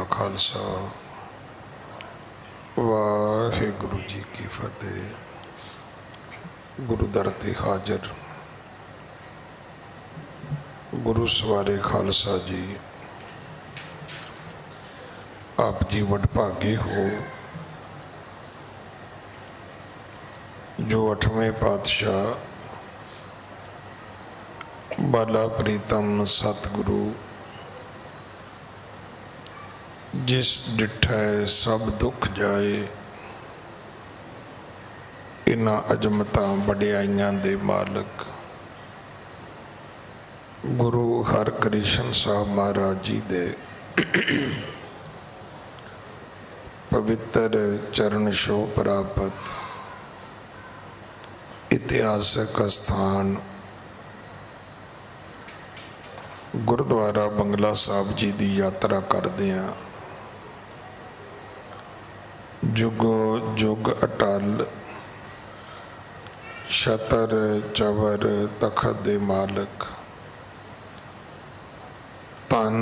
का खालसा वाहिगुरु जी की फतेह। गुरु दर ते हाजर गुरु सवारे खालसा जी, आप जी वडभागे हो जो 8वें पातशाह बाला प्रीतम सतगुरु जिस डिठै सब दुख जाए, इन्हां अजमतां वडियाइयां दे मालक गुरु हरकृष्ण साहब महाराज जी दे पवित्र चरण छो प्राप्त इतिहासक स्थान गुरुद्वारा बंगला साहब जी की यात्रा करदियां जुगो जुग अटल छतर चवर तखत दे मालक धन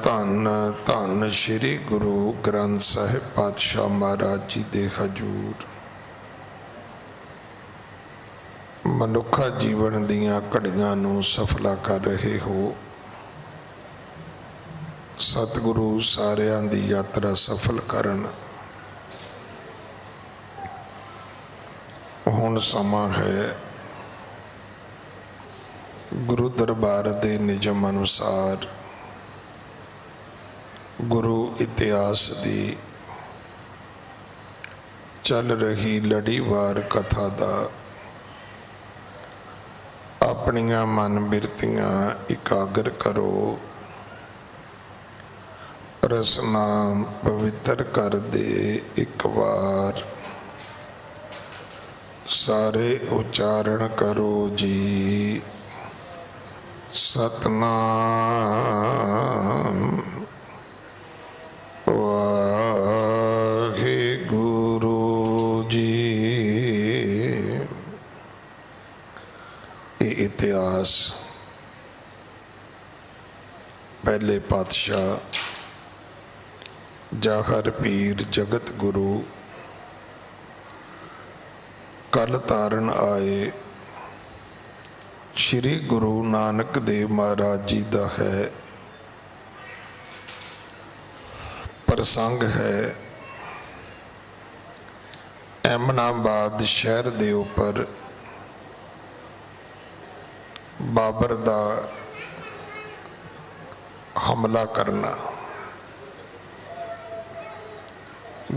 धन धन श्री गुरु ग्रंथ साहिब पातशाह महाराज जी दे हजूर मनुखा जीवन दियां घड़ियां नूं सफला कर रहे हो। सतगुरु सारियां दी यात्रा सफल करन। हुण समा है गुरु दरबार दे निजम अनुसार गुरु इतिहास दी चल रही लड़ीवार कथा दा अपनियां मन बिरतियां इकागर करो, रसना पवित्र कर दे एक बार, सारे उच्चारण करो जी सतनाम वाहिगुरु जी। ये इतिहास पहले पातशाह जाहर पीर जगत गुरु कल तारण आए श्री गुरु नानक देव महाराज जी का है। प्रसंग है एमनाबाद शहर दे उपर बाबर का हमला करना।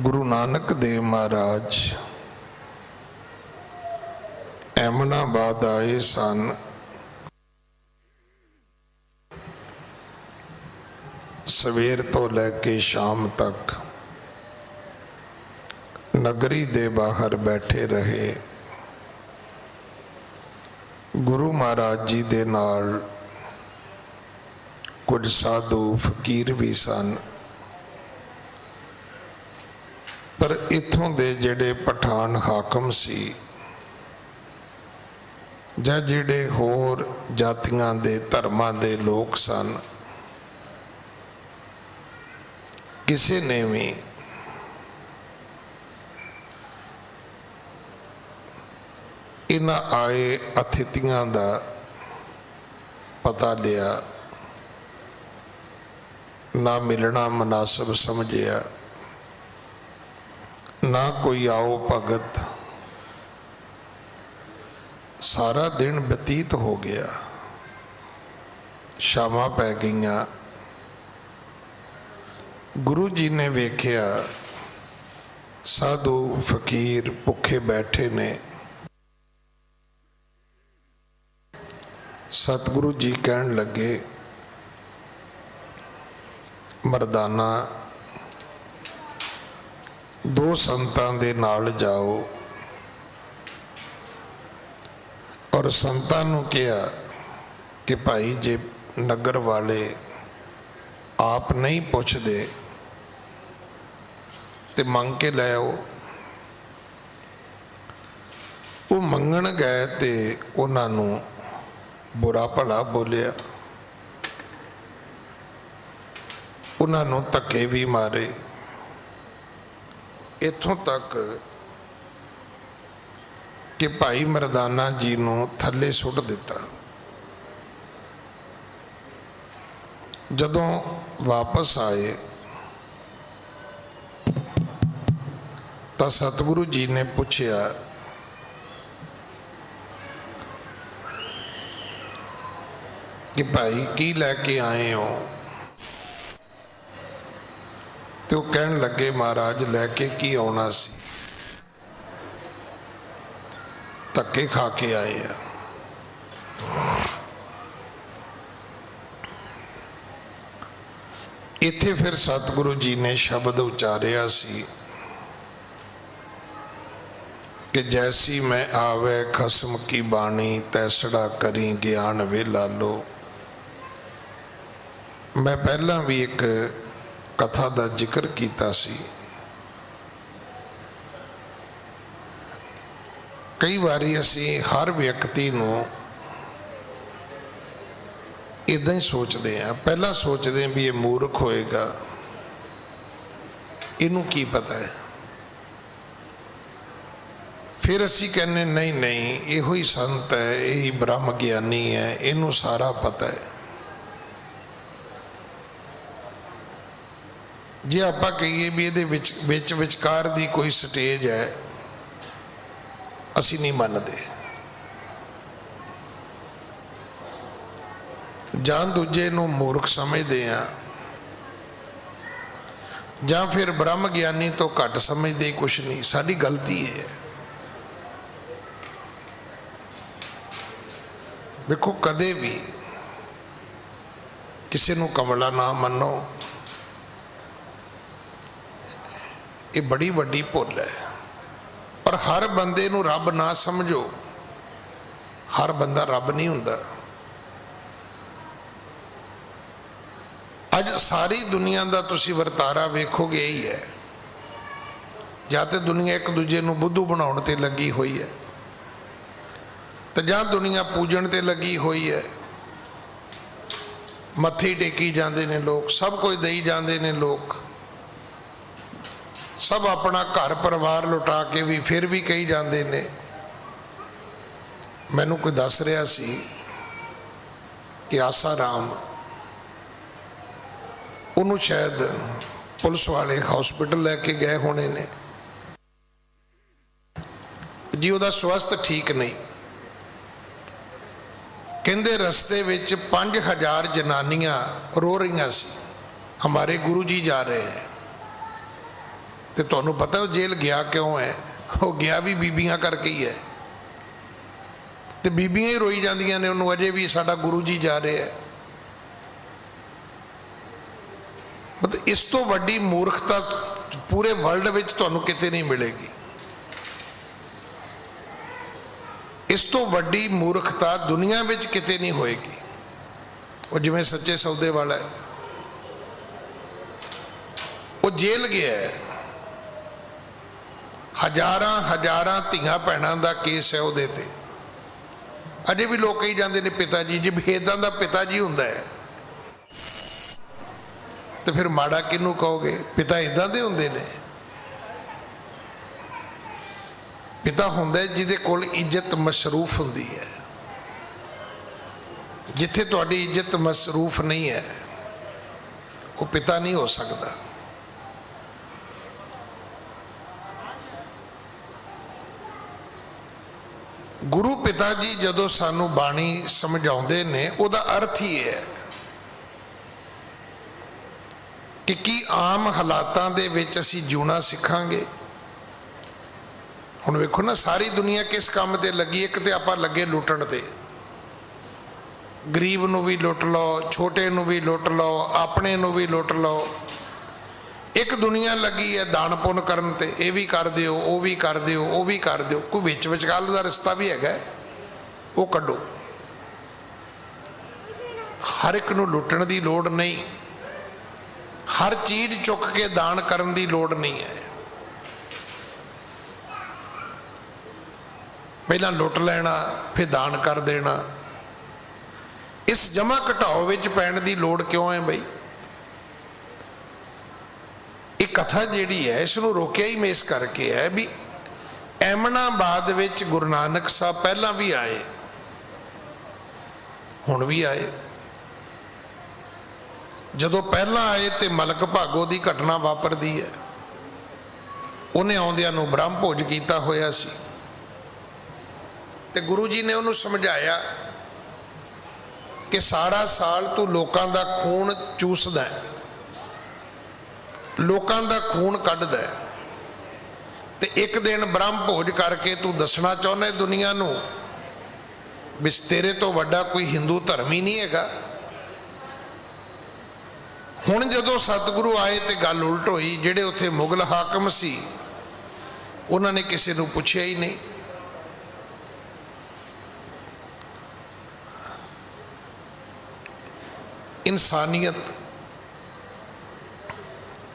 गुरु नानक देव महाराज एमनाबाद आए सन। सवेर तो लैके शाम तक नगरी दे बाहर बैठे रहे। गुरु महाराज जी दे नाल कुछ साधु फकीर भी सन, पर इत्थों दे जेड़े पठान हाकम सी जां जेड़े होर जातियां दे धर्मां दे लोग सन, किसी ने भी इन्हां आए अतिथियां दा पता लिया ना, मिलना मुनासिब समझिया ना कोई आओ भगत। सारा दिन बतीत हो गया, शामां पै गईयां। गुरु जी ने वेख्या साधु फकीर भुखे बैठे ने। सतगुरु जी कहन लगे मरदाना दो संतां दे नाल जाओ और संतां नूं कहा कि भाई जे नगर वाले आप नहीं पुछदे ते मंग के लै आओ। वो मंगण गए ते उन्हां नूं बुरा भला बोलिया। ਉਹਨਾਂ ਨੂੰ ਧੱਕੇ ਵੀ ਮਾਰੇ, ਇੱਥੋਂ ਤੱਕ ਕਿ ਭਾਈ ਮਰਦਾਨਾ ਜੀ ਨੂੰ ਥੱਲੇ ਸੁੱਟ ਦਿੱਤਾ। ਜਦੋਂ ਵਾਪਸ ਆਏ ਤਾਂ ਸਤਿਗੁਰੂ ਜੀ ਨੇ ਪੁੱਛਿਆ कि भाई की लैके आए हो? तो कह लगे महाराज लैके की आना सी, धक्के खा के आए हैं। इत्थे फिर सतगुरु जी ने शब्द उचारिया सी कि जैसी मैं आवे खसम की बाणी तैसड़ा करी ज्ञान वे लालो। मैं पहला भी एक कथा का जिक्र किया सी। कई बारी असी हर व्यक्ति नूं इदां ही सोचते हैं, पहला सोचते हैं भी ये मूर्ख होएगा, इनू की पता है। फिर असी कहने नहीं नहीं इहो ही संत है, यही ब्रह्म ज्ञानी है, इनू सारा पता है। जे आपां कहिए भी ये विचकार दी कोई स्टेज है, असी नहीं मानते। जां दूजे नूं मूर्ख समझते हैं, जां फिर ब्रह्म ज्ञानी तो घट समझते कुछ नहीं। साडी गलती है। देखो कदे भी किसी नूं कमला ना मनो, ये बड़ी वड्डी भुल है। और हर बंदे नूं रब ना समझो, हर बंदा रब नहीं हुंदा। अज सारी दुनिया का तुसी वर्तारा वेखोगे यही है, या तो दुनिया एक दूजे नूं बुद्धू बनाउण ते लगी हुई है, तो जां दुनिया पूजन ते लगी हुई है। मत्थे टेकी जाते ने लोग, सब कुछ देई जाते ने लोग, सब अपना घर परिवार लुटा के भी फिर भी कही जाते ने। मैनू कोई दस रहा सी कि आसा राम उन्होंने शायद पुलिस वाले हॉस्पिटल लैके गए होने ने जी, उसका स्वास्थ्य ठीक नहीं। कहते रस्ते विच 5000 जनानियां रो रही सी, हमारे गुरु जी जा रहे हैं। तो तुहानू पता वो जेल गया क्यों है? वो गया भी बीबियां करके ही है। तो बीबियां ही रोई जांदियां ने उन्होंने, अजे भी साडा गुरु जी जा रहे हैं। मतलब इस तो वड्डी मूर्खता पूरे वर्ल्ड विच तुहानू किते नहीं मिलेगी। इस तो वड्डी मूर्खता दुनिया विच किते नहीं होएगी। वो जिवें सच्चे सौदे वाला है, वो जेल गया है, हजारां धियां भैणां दा केस है उहदे ते। अजे भी लोग कही जाते हैं पिता जी, जब इदां दा पिता जी हुंदा है तो फिर माड़ा किनू कहोगे? पिता इदां दे हुंदे ने। पिता हुंदा है जिहदे कोल इज्जत मसरूफ हुंदी है। जिथे तुहाडी इज्जत मसरूफ नहीं है वो पिता नहीं हो सकता। गुरु पिता जी जदों सानू बाणी समझाउंदे ने, उहदा अर्थ ही है कि की आम हालातां दे विच असीं जीना सिखांगे। हुण वेखो ना, सारी दुनिया किस काम ते लगी। एक ते आपां लगे लुटण ते, गरीब नूं भी लुट लो, छोटे नूं भी लुट लो, अपने नूं भी लुट लो। एक दुनिया लगी है दान पुण्य करन ते, ये भी कर दिओ, वो भी कर दिओ, वो भी कर दिओ। कोई विच विचकाल दा रिश्ता भी हैगा, वो कड्डो। हर एक नूं लुटण दी लोड़ नहीं, हर चीज चुक के दान करन दी लोड़ नहीं है। पहला लुट लेना फिर दान कर देना। इस जमा घटाओ विच पैण दी लोड़ क्यों है बई? कथा जिहड़ी है इसनूं रोकिया ही मैं इस करके है भी एमनाबाद विच गुरु नानक साहब पहला भी आए, हुण भी आए। जदों पहला आए तो मलक भागो की घटना वापरदी है, उन्हें आउंदियां नूं ब्रह्म भोज कीता होया सी ते गुरु जी ने उन्होंने समझाया कि सारा साल तू लोकां दा खून चूसदा है, लोकां दा खून कढदा है, ते एक दिन ब्रह्म भोज करके तू दसना चाहुंदा दुनिया नूं भी तेरे तो वड्डा कोई हिंदू धर्म ही नहीं हैगा। हुण जदों सतगुरु आए तो गल उल्ट होई, जिहड़े उत्थे मुगल हाकम सी उन्होंने किसी नूं पुछया ही नहीं। इंसानियत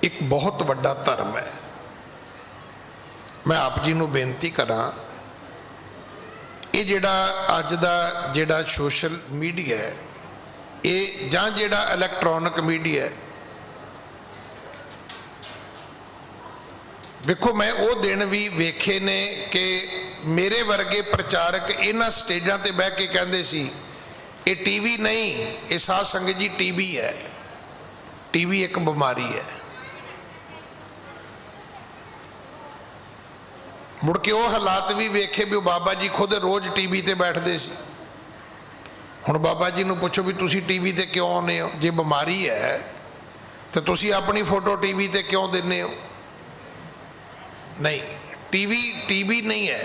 एक बहुत बड़ा धर्म है। मैं आप जी नूं बेनती करा, ये जिहड़ा अज दा जिहड़ा सोशल मीडिया है ये जां जिहड़ा इलैक्ट्रॉनिक मीडिया है, देखो मैं वो दिन भी वेखे ने कि मेरे वर्गे प्रचारक इन्हां स्टेजां ते बह के कहंदे सी ये टीवी नहीं, ये साध संगत जी टीवी है, टीवी एक बीमारी है। मुड़ के वो हालात भी वेखे भी बाबा जी खुद रोज़ टीवी ते बैठते सी। हुण बाबा जी नूं पुछो भी तुसी टीवी ते क्यों आउंदे हो, जे बीमारी है तो तुसी अपनी फोटो टीवी ते क्यों दिंदे हो? नहीं, टीवी नहीं है।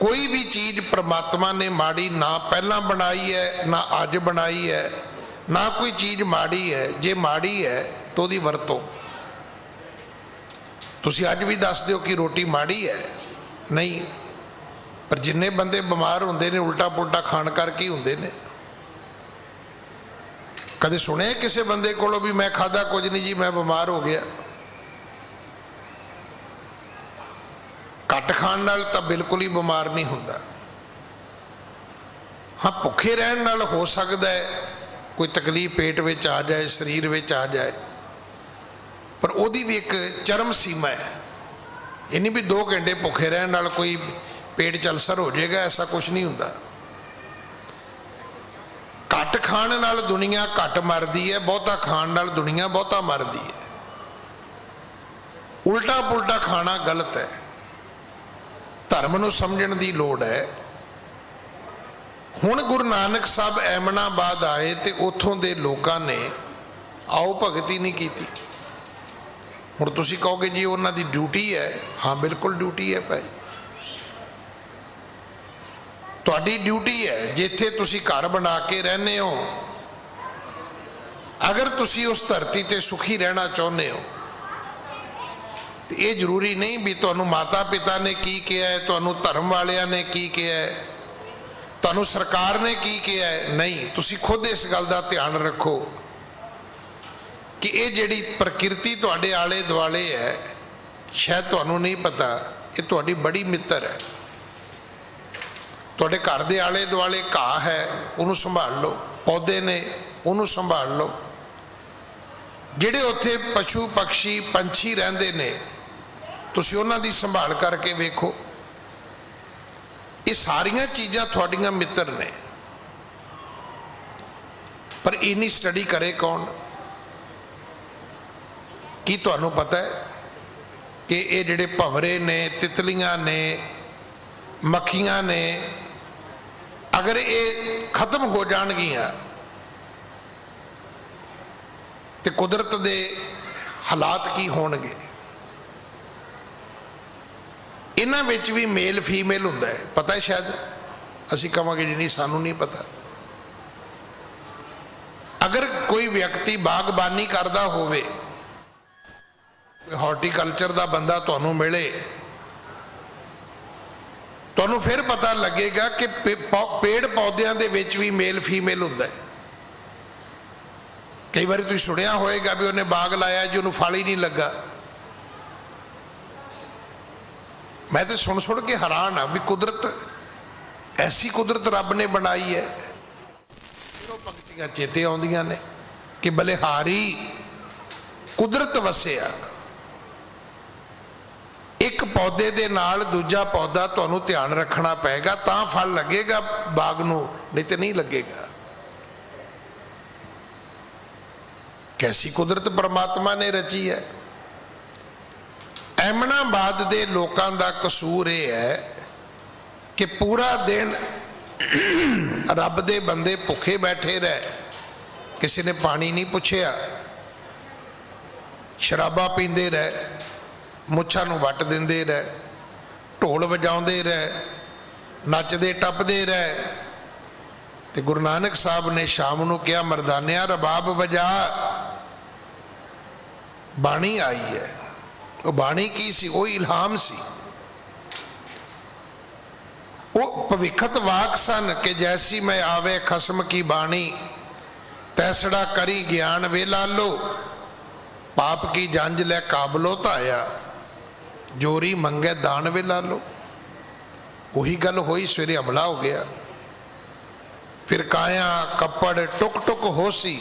कोई भी चीज़ परमात्मा ने माड़ी ना पहला बनाई है ना अज बनाई है, ना कोई चीज़ माड़ी है। जे माड़ी है तो दी वरतो। तुसी अज भी दस दो कि रोटी माड़ी है, नहीं, पर जिन्ने बंदे बीमार होंदे ने उल्टा पुल्टा खाण करके होंदे ने। कदे सुने किसी बंदे कोलों भी मैं खादा कुछ नहीं जी मैं बीमार हो गया? घट खाण नाल तां बिल्कुल ही बीमार नहीं हुंदा। हाँ, भुखे रहण नाल हो सकदा है कोई तकलीफ पेट विच आ जाए, शरीर विच आ जाए, पर उहदी भी एक चरम सीमा है। ये नहीं भी 2 घंटे भुखे रहण नाल कोई पेट च अल्सर हो जाएगा, ऐसा कुछ नहीं हुंदा। घट खाण नाल दुनिया घट मरदी है, बहुता खाण नाल दुनिया बहुता मरदी है। उल्टा पुल्टा खाना गलत है। धर्म नूं समझण दी लोड़ है। हुण गुरु नानक साहब एमनाबाद आए तो उत्थों दे लोकां ने आओ भगती नहीं की। हुण तुसीं कहोगे जी उन्हां दी ड्यूटी है। हाँ बिल्कुल ड्यूटी है भाई, तुहाडी ड्यूटी है। जिथे तुसीं घर बना के रहने हो, अगर तुसीं उस धरती ते सुखी रहना चाहुंदे हो, ये जरूरी नहीं भी तुहानू माता पिता ने की किया है, तुहानू धर्म वालियां ने की किया है, तुहानू सरकार ने की किया है। नहीं, तुसी खुद इस गल का ध्यान रखो कि ये जिहड़ी प्रकृति तुहाडे आले दुआले है, शायद तुहानू नहीं पता, ये तुहाडी बड़ी मित्र है। तुहाडे घर दे आले दुआले घाह है, उन्होंने संभाल लो, पौधे ने उन्होंने संभाल लो, जिहड़े उत्थे पशु पक्षी पंछी रहिंदे ने तुसीं उन्हां दी संभाल करके वेखो। ये सारियां चीज़ां तुहाडियां मित्र ने, पर इन्नी स्टडी करे कौन? की तुहानू पता है कि ये जिहड़े भंवरे ने, तितलियां ने, मक्खियां ने, अगर ये खत्म हो जाणगियां तो कुदरत दे हालात की होणगे? इन्हां विच भी मेल फीमेल हुंदा है, पता है? शायद असीं कहांगे जी नहीं सानू नहीं पता। अगर कोई व्यक्ति बागबानी करदा होवे, हॉर्टिकल्चर का बंदा तुहानू मिले, तुहानू फिर पता लगेगा कि पेड़ पौधों के विच भी मेल फीमेल हुंदा है। कई बार तुसीं सुनिया होएगा भी उन्हें बाग लाया जी उन्होंने फल ही नहीं लगा। मैं तो सुन सुन के हैरान हाँ भी कुदरत, ऐसी कुदरत रब ने बनाई है। फिर वो पंक्तियां चेते आउंदियां ने कि बलिहारी कुदरत वसिया। एक पौधे दे नाल दूजा पौधा तुहानू ध्यान रखना पेगा, तां फल लगेगा बाग नू, नहीं तो नहीं लगेगा। कैसी कुदरत परमात्मा ने रची है। एमनाबाद दे लोकां दा कसूर यह है कि पूरा दिन रब दे बंदे भुखे बैठे रहे, किसी ने पानी नहीं पुछया, शराबा पींदे रहे, मुछां नूं वट दिंदे रहे, ढोल वजाउंदे रहे, नचदे टपदे रहे। ते गुरु नानक साहब ने शाम नूं कहा, मरदानिया रबाब वजा। बाणी आई है, वो बाणी की सी? वो इल्हाम सी, वो भविखत वाक सन कि जैसी मैं आवे खसम की बाणी, तैसड़ा करी ज्ञान वे लालो, पाप की जंज लै काबलो ताया, जोरी मंगे दान वे लालो। वही गल होई, सवेरे हमला हो गया, फिर काया कपड़ टुक टुक होसी।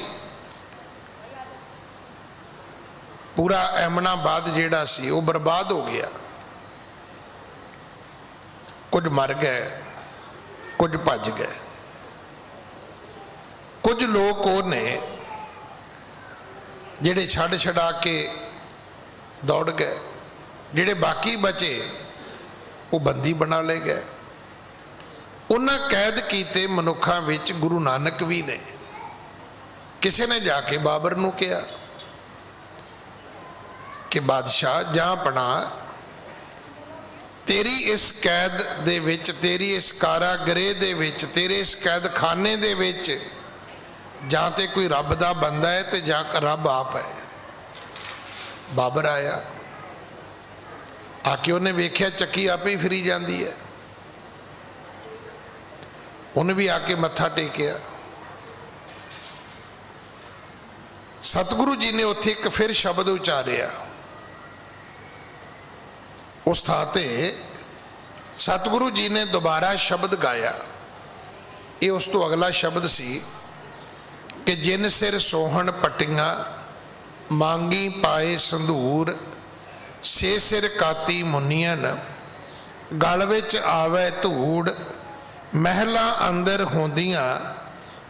पूरा एमनाबाद जेड़ा सी वो बर्बाद हो गया। कुछ मर गए, कुछ भज गए, कुछ लोग वो ने जेड़े छड़ छड़ा के दौड़ गए, जेड़े बाकी बचे वो बंदी बना ले गए। उन्हें कैद किए मनुखों विच गुरु नानक भी ने। किसी ने जाके बाबर नूं कहा कि बादशाह जहां पना, तेरी इस कैद दे विच, तेरी इस कारागृह दे विच, तेरे इस कैद खाने दे विच जां ते कोई रब दा बंदा है ते जां रब आप है। बाबर आया, आके उन्हें वेख्या चक्की आपे ही फिरी जाती है। उन्हें भी आके मत्था टेकिया। सतगुरु जी ने उत्थे एक फिर शब्द उचारिया। उस थां ते सतगुरु जी ने दोबारा शब्द गाया। ये उस तो अगला शब्द सी कि जिन सिर सोहन पट्टियां, मांगी पाए संधूर, से सिर काती मुनियन, गल विच आवे धूड़, महला अंदर होंदियां,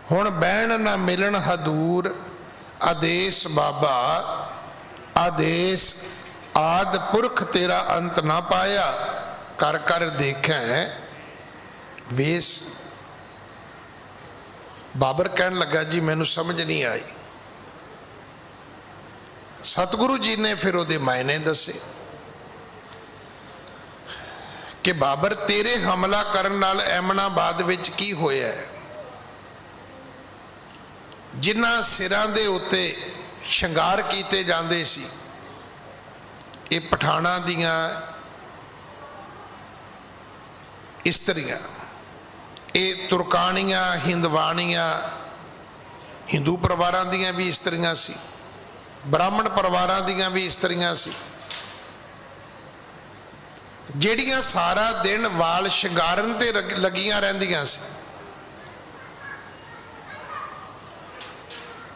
हुण बहन ना मिलन हदूर, आदेश बाबा आदेश, आद पुरख तेरा अंत ना पाया, कर कर देखें वेश। बाबर कहन लगा, जी मैनू समझ नहीं आई। सतगुरु जी ने फिर उहदे मायने दसे कि बाबर तेरे हमला करन नाल एमनाबाद विच की होया है। जिन्हां सिरां दे उत्ते शंगार कीते जांदे सी, ये पठाणा दियां इस्त्रियां, ये तुरकानियां, हिंदवानियां, हिंदू परिवारां दियां भी इस्त्रियां सी, ब्राह्मण परिवारां दियां भी इस्त्रियां सी, ਜਿਹੜੀਆਂ सारा दिन वाल शिंगारन ते लगियां रहिंदियां सी।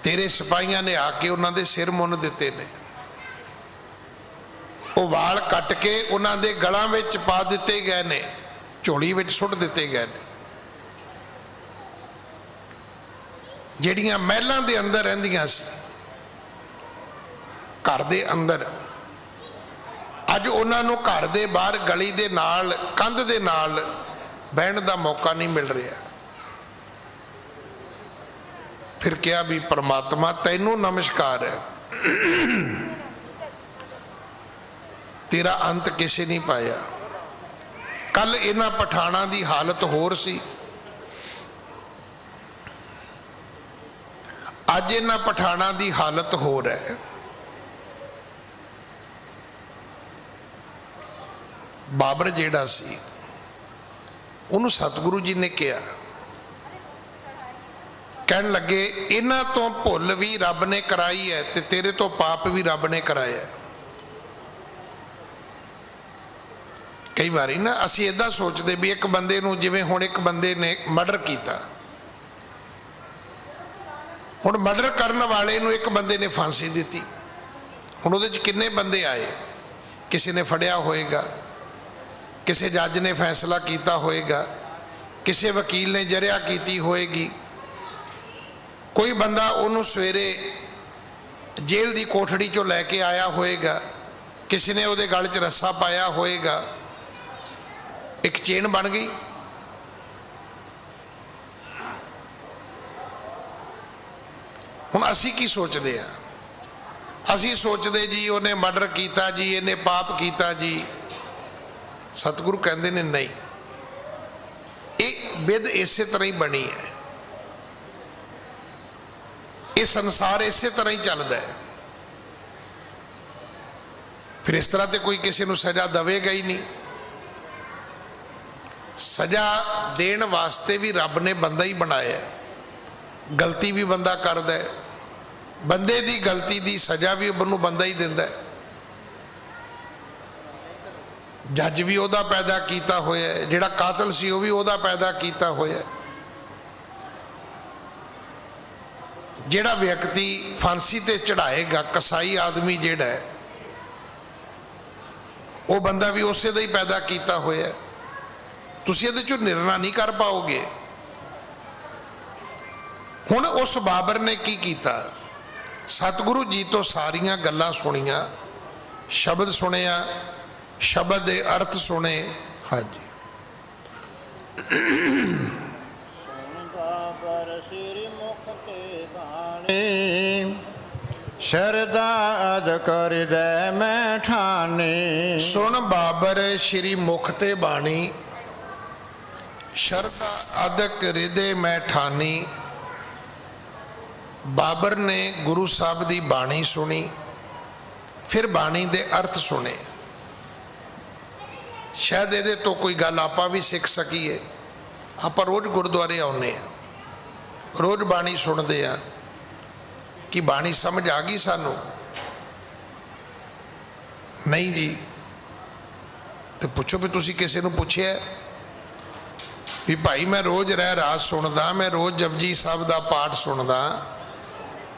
तेरे सिपाहियां ने आके उन्हां दे सिर मुन दिते ने, वो वाल कट के उन्हां दे गलां विच पा दिते गए ने, झोली विच सुट दिते गए ने। ਜਿਹੜੀਆਂ महलों के अंदर रहिंदियां सी, घर दे अंदर, अज उन्होंने घर के बाहर गली के नाल, कंध के नाल बहन का मौका नहीं मिल रहा। फिर क्या भी परमात्मा तैनू नमस्कार है, तेरा अंत किसी नहीं पाया। कल इन्हां पठाणा की हालत होर सी, अज इन्हां पठाणा की हालत होर है। बाबर जेड़ा सी, उन्होंने सतगुरु जी ने कहा, कहन लगे इन्हां तो भुल भी रब ने कराई है ते तेरे तो पाप भी रब ने कराया है। कई बारी ना असी इदा सोचते भी एक बंदे नूं, जिवें हुण एक बंदे ने मर्डर किया, हुण मर्डर करन वाले नूं एक बंदे ने फांसी दी, ਹੁਣ ਉਹਦੇ 'ਚ ਕਿੰਨੇ ਬੰਦੇ ਆਏ, ਕਿਸੇ ਨੇ ਫੜਿਆ ਹੋਏਗਾ, ਕਿਸੇ ਜੱਜ ਨੇ ਫੈਸਲਾ ਕੀਤਾ ਹੋਏਗਾ, ਕਿਸੇ ਵਕੀਲ ਨੇ ਜਰਿਆ ਕੀਤੀ ਹੋਏਗੀ, ਕੋਈ ਬੰਦਾ ਉਹਨੂੰ ਸਵੇਰੇ ਜੇਲ੍ਹ ਦੀ ਕੋਠੜੀ 'ਚੋਂ ਲੈ ਕੇ ਆਇਆ ਹੋਏਗਾ, ਕਿਸੇ ਨੇ ਉਹਦੇ ਗਲ 'ਚ ਰੱਸਾ ਪਾਇਆ ਹੋਏਗਾ, ਇੱਕ ਚੇਨ ਬਣ ਗਈ। ਹੁਣ ਅਸੀਂ ਕੀ ਸੋਚਦੇ ਆ? ਅਸੀਂ ਸੋਚਦੇ ਜੀ ਉਹਨੇ ਮਰਡਰ ਕੀਤਾ ਜੀ, ਇਹਨੇ ਪਾਪ ਕੀਤਾ ਜੀ। ਸਤਿਗੁਰੂ ਕਹਿੰਦੇ ਨੇ ਨਹੀਂ, ਇਹ ਵਿਧ ਇਸੇ ਤਰ੍ਹਾਂ ਹੀ ਬਣੀ ਹੈ, ਇਹ ਸੰਸਾਰ ਇਸੇ ਤਰ੍ਹਾਂ ਹੀ ਚੱਲਦਾ ਹੈ। ਫਿਰ ਇਸ ਤਰ੍ਹਾਂ ਤੇ ਕੋਈ ਕਿਸੇ ਨੂੰ ਸਜ਼ਾ ਦੇਵੇਗਾ ਹੀ ਨਹੀਂ। ਸਜ਼ਾ ਦੇਣ ਵਾਸਤੇ ਵੀ ਰੱਬ ਨੇ ਬੰਦਾ ਹੀ ਬਣਾਇਆ, ਗਲਤੀ ਵੀ ਬੰਦਾ ਕਰਦਾ ਹੈ, ਬੰਦੇ ਦੀ ਗਲਤੀ ਦੀ ਸਜ਼ਾ ਵੀ ਉਹਨੂੰ ਬੰਦਾ ਹੀ ਦਿੰਦਾ ਹੈ। ਜੱਜ ਵੀ ਉਹਦਾ ਪੈਦਾ ਕੀਤਾ ਹੋਇਆ ਹੈ, ਜਿਹੜਾ ਕਾਤਲ ਸੀ ਉਹ ਵੀ ਉਹਦਾ ਪੈਦਾ ਕੀਤਾ ਹੋਇਆ ਹੈ। ਜਿਹੜਾ ਵਿਅਕਤੀ ਫਾਂਸੀ ਤੇ ਚੜਾਏਗਾ, ਕਸਾਈ ਆਦਮੀ ਜਿਹੜਾ ਹੈ, ਉਹ ਬੰਦਾ ਵੀ ਉਸੇ ਦਾ ਹੀ ਪੈਦਾ ਕੀਤਾ ਹੋਇਆ ਹੈ। ਤੁਸੀਂ ਇਹਦੇ ਚੋਂ ਨਿਰਣਾ ਨਹੀਂ ਕਰ ਪਾਓਗੇ। ਹੁਣ ਉਸ ਬਾਬਰ ਨੇ ਕੀ ਕੀਤਾ? ਸਤਿਗੁਰੂ ਜੀ ਤੋਂ ਸਾਰੀਆਂ ਗੱਲਾਂ ਸੁਣੀਆਂ, ਸ਼ਬਦ ਸੁਣਿਆ, ਸ਼ਬਦ ਦੇ ਅਰਥ ਸੁਣੇ। ਹਾਂਜੀ, ਸ਼ਰਦਾ ਅਦ ਕਰਿਦੈ ਮੈਂ ਠਾਨੀ। ਸੁਣ ਬਾਬਰ ਸ਼੍ਰੀ ਮੁਖ ਤੇ ਬਾਣੀ, ਸ਼ਰਦਾ ਅਦਕ ਰਿਦੇ ਮੈਂ ਠਾਨੀ। ਬਾਬਰ ਨੇ ਗੁਰੂ ਸਾਹਿਬ ਦੀ ਬਾਣੀ ਸੁਣੀ, ਫਿਰ ਬਾਣੀ ਦੇ ਅਰਥ ਸੁਣੇ। ਸ਼ਾਇਦ ਇਹਦੇ ਤੋਂ ਕੋਈ ਗੱਲ ਆਪਾਂ ਵੀ ਸਿੱਖ ਸਕੀਏ। ਆਪਾਂ ਰੋਜ਼ ਗੁਰਦੁਆਰੇ ਆਉਂਦੇ ਆ, ਰੋਜ਼ ਬਾਣੀ ਸੁਣਦੇ ਆ, ਕਿ ਬਾਣੀ ਸਮਝ ਆ ਗਈ ਸਾਨੂੰ? ਨਹੀਂ ਜੀ। ਤੇ ਪੁੱਛੋ ਵੀ ਤੁਸੀਂ ਕਿਸੇ ਨੂੰ ਪੁੱਛਿਆ ਵੀ ਭਾਈ ਮੈਂ ਰੋਜ਼ ਰਹਿ ਰਾਸ ਸੁਣਦਾ, ਮੈਂ ਰੋਜ਼ ਜਪਜੀ ਸਾਹਿਬ ਦਾ ਪਾਠ ਸੁਣਦਾ,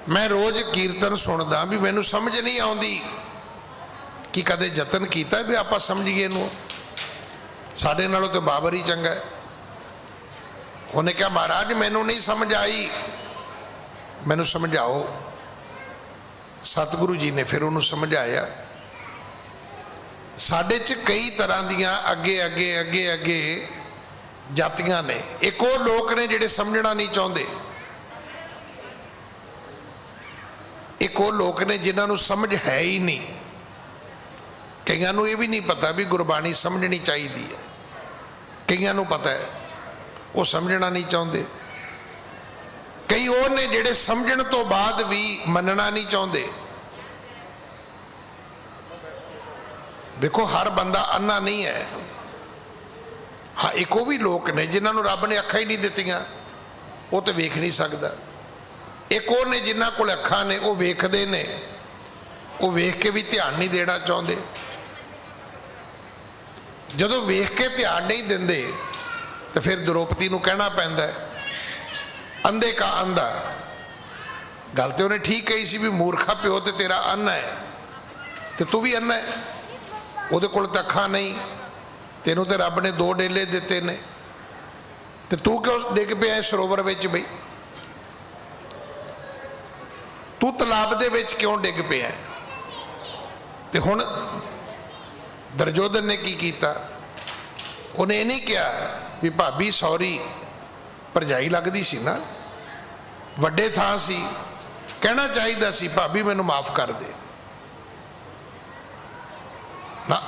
ਮੈਂ ਰੋਜ਼ ਕੀਰਤਨ ਸੁਣਦਾ, ਵੀ ਮੈਨੂੰ ਸਮਝ ਨਹੀਂ ਆਉਂਦੀ? ਕਿ ਕਦੇ ਯਤਨ ਕੀਤਾ ਵੀ ਆਪਾਂ ਸਮਝੀਏ ਇਹਨੂੰ? ਸਾਡੇ ਨਾਲੋਂ ਤਾਂ ਬਾਬਰ ਹੀ ਚੰਗਾ ਹੈ। ਉਹਨੇ ਕਿਹਾ ਮਹਾਰਾਜ ਮੈਨੂੰ ਨਹੀਂ ਸਮਝ ਆਈ, ਮੈਨੂੰ ਸਮਝਾਓ। ਸਤਿਗੁਰੂ ਜੀ ਨੇ ਫਿਰ ਉਹਨੂੰ ਸਮਝਾਇਆ। ਸਾਡੇ 'ਚ ਕਈ ਤਰ੍ਹਾਂ ਦੀਆਂ ਅੱਗੇ ਅੱਗੇ ਅੱਗੇ ਅੱਗੇ ਜਾਤੀਆਂ ਨੇ। ਇੱਕ ਉਹ ਲੋਕ ਨੇ ਜਿਹੜੇ ਸਮਝਣਾ ਨਹੀਂ ਚਾਹੁੰਦੇ, ਇੱਕ ਉਹ ਲੋਕ ਨੇ ਜਿਨ੍ਹਾਂ ਨੂੰ ਸਮਝ ਹੈ ਹੀ ਨਹੀਂ। ਕਈਆਂ ਨੂੰ ਇਹ ਵੀ ਨਹੀਂ ਪਤਾ ਵੀ ਗੁਰਬਾਣੀ ਸਮਝਣੀ ਚਾਹੀਦੀ ਹੈ, ਕਈਆਂ ਨੂੰ ਪਤਾ ਹੈ, ਉਹ ਸਮਝਣਾ ਨਹੀਂ ਚਾਹੁੰਦੇ। ਕਈ ਉਹ ਨੇ ਜਿਹੜੇ ਸਮਝਣ ਤੋਂ ਬਾਅਦ ਵੀ ਮੰਨਣਾ ਨਹੀਂ ਚਾਹੁੰਦੇ। ਦੇਖੋ ਹਰ ਬੰਦਾ ਅੰਨਾ ਨਹੀਂ ਹੈ। ਹਾਂ, ਇੱਕ ਉਹ ਵੀ ਲੋਕ ਨੇ ਜਿਨ੍ਹਾਂ ਨੂੰ ਰੱਬ ਨੇ ਅੱਖਾਂ ਹੀ ਨਹੀਂ ਦਿੱਤੀਆਂ, ਉਹ ਤੇ ਵੇਖ ਨਹੀਂ ਸਕਦਾ। ਇੱਕ ਉਹ ਨੇ ਜਿਨ੍ਹਾਂ ਕੋਲ ਅੱਖਾਂ ਨੇ, ਉਹ ਵੇਖਦੇ ਨੇ, ਉਹ ਵੇਖ ਕੇ ਵੀ ਧਿਆਨ ਨਹੀਂ ਦੇਣਾ ਚਾਹੁੰਦੇ। ਜਦੋਂ ਵੇਖ ਕੇ ਧਿਆਨ ਨਹੀਂ ਦਿੰਦੇ ਤੇ ਫਿਰ ਦ੍ਰੋਪਦੀ ਨੂੰ ਕਹਿਣਾ ਪੈਂਦਾ ਅੰਧੇ ਕਾ ਅੰਧਾ। ਗੱਲ ਤੇ ਉਹਨੇ ਠੀਕ ਕਹੀ ਸੀ ਵੀ ਮੂਰਖਾ ਪਿਓ ਤੇ ਤੇਰਾ ਅੰਨਾ ਹੈ, ਤੇ ਤੂੰ ਵੀ ਅੰਨਾ ਹੈ। ਉਹਦੇ ਕੋਲ ਤਾਂ ਅੱਖਾਂ ਨਹੀਂ, ਤੈਨੂੰ ਤੇ ਰੱਬ ਨੇ 2 ਡੇਲੇ ਦਿੱਤੇ ਨੇ, ਤੇ ਤੂੰ ਕਿਉਂ ਡਿੱਗ ਪਿਆ ਸਰੋਵਰ ਵਿੱਚ? ਬਈ ਤੂੰ ਤਲਾਬ ਦੇ ਵਿੱਚ ਕਿਉਂ ਡਿੱਗ ਪਿਆ? ਤੇ ਹੁਣ ਦੁਰਯੋਧਨ ਨੇ ਕੀ ਕੀਤਾ? ਉਹਨੇ ਇਹ ਨਹੀਂ ਕਿਹਾ ਵੀ ਭਾਬੀ ਸੌਰੀ, ਭਰਜਾਈ ਲੱਗਦੀ ਸੀ ਨਾ, ਵੱਡੇ ਥਾਂ ਸੀ, ਕਹਿਣਾ ਚਾਹੀਦਾ ਸੀ ਭਾਬੀ ਮੈਨੂੰ ਮਾਫ ਕਰ ਦੇ। ਨਾ,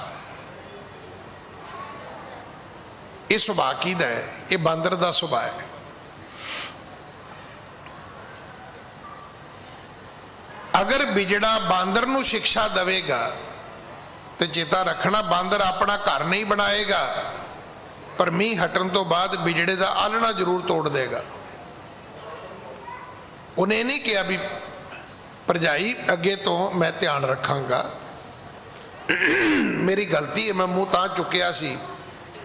ਇਹ ਸੁਭਾਅ ਕਿਹਦਾ ਹੈ? ਇਹ ਬਾਂਦਰ ਦਾ ਸੁਭਾਅ ਹੈ। ਅਗਰ ਬਿਜੜਾ ਬਾਂਦਰ ਨੂੰ ਸਿੱਖਿਆ ਦੇਵੇਗਾ ਤੇ ਚੇਤਾ ਰੱਖਣਾ, ਬਾਂਦਰ ਆਪਣਾ ਘਰ ਨਹੀਂ ਬਣਾਏਗਾ, ਪਰ ਮੀਂਹ ਹਟਣ ਤੋਂ ਬਾਅਦ ਬਿਜੜੇ ਦਾ ਆਲਣਾ ਜ਼ਰੂਰ ਤੋੜ ਦੇਗਾ। ਉਹਨੇ ਨਹੀਂ ਕਿਹਾ ਵੀ ਭਰਜਾਈ ਅੱਗੇ ਤੋਂ ਮੈਂ ਧਿਆਨ ਰੱਖਾਂਗਾ, ਮੇਰੀ ਗਲਤੀ ਹੈ, ਮੈਂ ਮੂੰਹ ਤਾਂ ਚੁੱਕਿਆ ਸੀ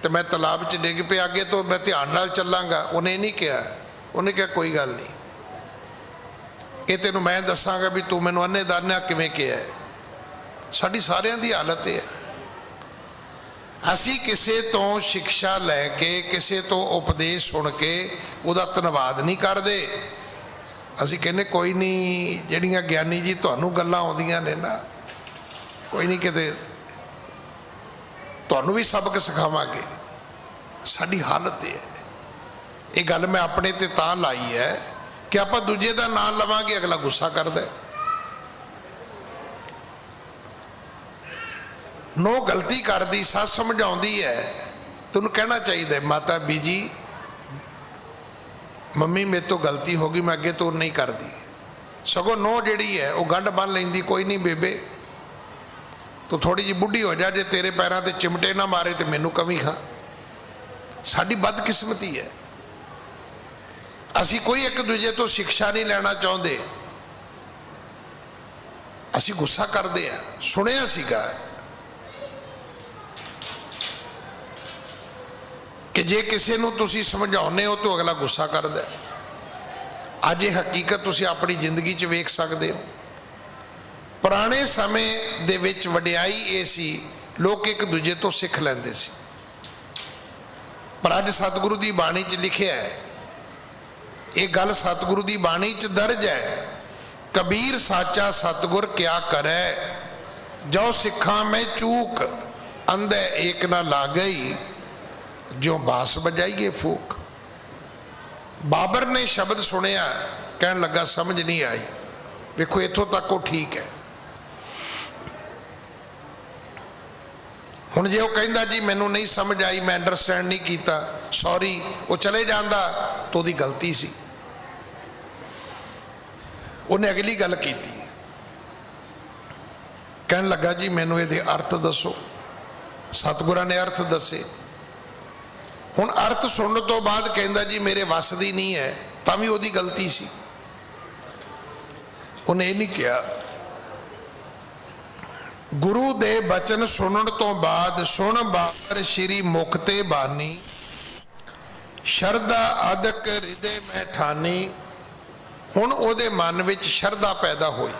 ਤੇ ਮੈਂ ਤਲਾਬ 'ਚ ਡਿੱਗ ਪਿਆ, ਅੱਗੇ ਤੋਂ ਮੈਂ ਧਿਆਨ ਨਾਲ ਚੱਲਾਂਗਾ। ਉਹਨੇ ਨਹੀਂ ਕਿਹਾ। ਉਹਨੇ ਕਿਹਾ ਕੋਈ ਗੱਲ ਨਹੀਂ, ਇਹ ਤੈਨੂੰ ਮੈਂ ਦੱਸਾਂਗਾ ਵੀ ਤੂੰ ਮੈਨੂੰ ਅੰਨੇ ਦਾਨਾ ਕਿਵੇਂ ਕਿਹਾ ਹੈ। ਸਾਡੀ ਸਾਰਿਆਂ ਦੀ ਹਾਲਤ ਇਹ ਹੈ। ਅਸੀਂ ਕਿਸੇ ਤੋਂ ਸਿੱਖਿਆ ਲੈ ਕੇ, ਕਿਸੇ ਤੋਂ ਉਪਦੇਸ਼ ਸੁਣ ਕੇ ਉਹਦਾ ਧੰਨਵਾਦ ਨਹੀਂ ਕਰਦੇ। ਅਸੀਂ ਕਹਿੰਦੇ ਕੋਈ ਨਹੀਂ, ਜਿਹੜੀਆਂ ਗਿਆਨੀ ਜੀ ਤੁਹਾਨੂੰ ਗੱਲਾਂ ਆਉਂਦੀਆਂ ਨੇ ਨਾ, ਕੋਈ ਨਹੀਂ, ਕਿਤੇ ਤੁਹਾਨੂੰ ਵੀ ਸਬਕ ਸਿਖਾਵਾਂਗੇ। ਸਾਡੀ ਹਾਲਤ ਇਹ ਹੈ। ਇਹ ਗੱਲ ਮੈਂ ਆਪਣੇ ਤੇ ਤਾਂ ਲਾਈ ਹੈ ਕਿ ਆਪਾਂ ਦੂਜੇ ਦਾ ਨਾਂ ਲਵਾਂਗੇ, ਅਗਲਾ ਗੁੱਸਾ ਕਰਦਾ। ਨੋ ਗਲਤੀ ਕਰਦੀ, ਸੱਸ ਸਮਝਾਉਂਦੀ ਹੈ, ਤੈਨੂੰ ਕਹਿਣਾ ਚਾਹੀਦਾ ਮਾਤਾ ਬੀਜੀ ਮੰਮੀ ਮੇਰੇ ਤੋਂ ਗਲਤੀ ਹੋ ਗਈ, ਮੈਂ ਅੱਗੇ ਤੋਂ ਨਹੀਂ ਕਰਦੀ। ਸਗੋਂ ਨੋ ਜਿਹੜੀ ਹੈ ਉਹ ਗੰਢ ਬੰਨ ਲੈਂਦੀ, ਕੋਈ ਨਹੀਂ ਬੇਬੇ ਤੂੰ ਥੋੜੀ ਜਿਹੀ ਬੁੱਢੀ ਹੋ ਜਾ, ਜੇ ਤੇਰੇ ਪੈਰਾਂ ਤੇ ਚਿਮਟੇ ਨਾ ਮਾਰੇ ਤੇ ਮੈਨੂੰ ਕਵੀ ਖਾ। ਸਾਡੀ ਬਦਕਿਸਮਤੀ ਹੈ, ਅਸੀਂ ਕੋਈ ਇੱਕ ਦੂਜੇ ਤੋਂ ਸਿੱਖਿਆ ਨਹੀਂ ਲੈਣਾ ਚਾਹੁੰਦੇ, ਅਸੀਂ ਗੁੱਸਾ ਕਰਦੇ ਹਾਂ। ਸੁਣਿਆ ਸੀਗਾ ਕਿ ਜੇ ਕਿਸੇ ਨੂੰ ਤੁਸੀਂ ਸਮਝਾਉਂਦੇ ਹੋ ਤਾਂ ਅਗਲਾ ਗੁੱਸਾ ਕਰਦਾ। ਅੱਜ ਇਹ ਹਕੀਕਤ ਤੁਸੀਂ ਆਪਣੀ ਜ਼ਿੰਦਗੀ 'ਚ ਵੇਖ ਸਕਦੇ ਹੋ। ਪੁਰਾਣੇ ਸਮੇਂ ਦੇ ਵਿੱਚ ਵਡਿਆਈ ਇਹ ਸੀ, ਲੋਕ ਇੱਕ ਦੂਜੇ ਤੋਂ ਸਿੱਖ ਲੈਂਦੇ ਸੀ। ਪਰ ਅੱਜ ਸਤਿਗੁਰੂ ਦੀ ਬਾਣੀ 'ਚ ਲਿਖਿਆ ਹੈ, ਇਹ ਗੱਲ ਸਤਿਗੁਰੂ ਦੀ ਬਾਣੀ 'ਚ ਦਰਜ ਹੈ, ਕਬੀਰ ਸਾਚਾ ਸਤਿਗੁਰ ਕਿਆ ਕਰੈ, ਜੋ ਸਿੱਖਾਂ ਮੈਂ ਚੂਕ, ਅੰਧੇ ਏਕ ਨਾ ਲਾਗਈ, ਜੋ ਬਾਸ ਬਜਾਈਏ ਫੂਕ। ਬਾਬਰ ਨੇ ਸ਼ਬਦ ਸੁਣਿਆ, ਕਹਿਣ ਲੱਗਾ ਸਮਝ ਨਹੀਂ ਆਈ। ਵੇਖੋ ਇੱਥੋਂ ਤੱਕ ਉਹ ਠੀਕ ਹੈ। ਹੁਣ ਜੇ ਉਹ ਕਹਿੰਦਾ ਜੀ ਮੈਨੂੰ ਨਹੀਂ ਸਮਝ ਆਈ, ਮੈਂ ਅੰਡਰਸਟੈਂਡ ਨਹੀਂ ਕੀਤਾ, ਸੌਰੀ, ਉਹ ਚਲੇ ਜਾਂਦਾ ਤਾਂ ਉਹਦੀ ਗਲਤੀ ਸੀ। ਉਹਨੇ ਅਗਲੀ ਗੱਲ ਕੀਤੀ, ਕਹਿਣ ਲੱਗਾ ਜੀ ਮੈਨੂੰ ਇਹਦੇ ਅਰਥ ਦੱਸੋ। ਸਤਿਗੁਰਾਂ ਨੇ ਅਰਥ ਦੱਸੇ। ਹੁਣ ਅਰਥ ਸੁਣਨ ਤੋਂ ਬਾਅਦ ਕਹਿੰਦਾ ਜੀ ਮੇਰੇ ਵੱਸ ਦੀ ਨਹੀਂ ਹੈ, ਤਾਂ ਵੀ ਉਹਦੀ ਗਲਤੀ ਸੀ। ਉਹਨੇ ਇਹ ਨਹੀਂ ਕਿਹਾ, ਗੁਰੂ ਦੇ ਬਚਨ ਸੁਣਨ ਤੋਂ ਬਾਅਦ ਸੁਣ ਬਾਬਰ ਸ਼੍ਰੀ ਮੁਖ ਤੇ ਬਾਨੀ, ਸ਼ਰਧਾ ਅਦਕ ਹਿਰਦੇ ਮੈਂ ਠਾਨੀ। ਹੁਣ ਉਹਦੇ ਮਨ ਵਿੱਚ ਸ਼ਰਧਾ ਪੈਦਾ ਹੋਈ।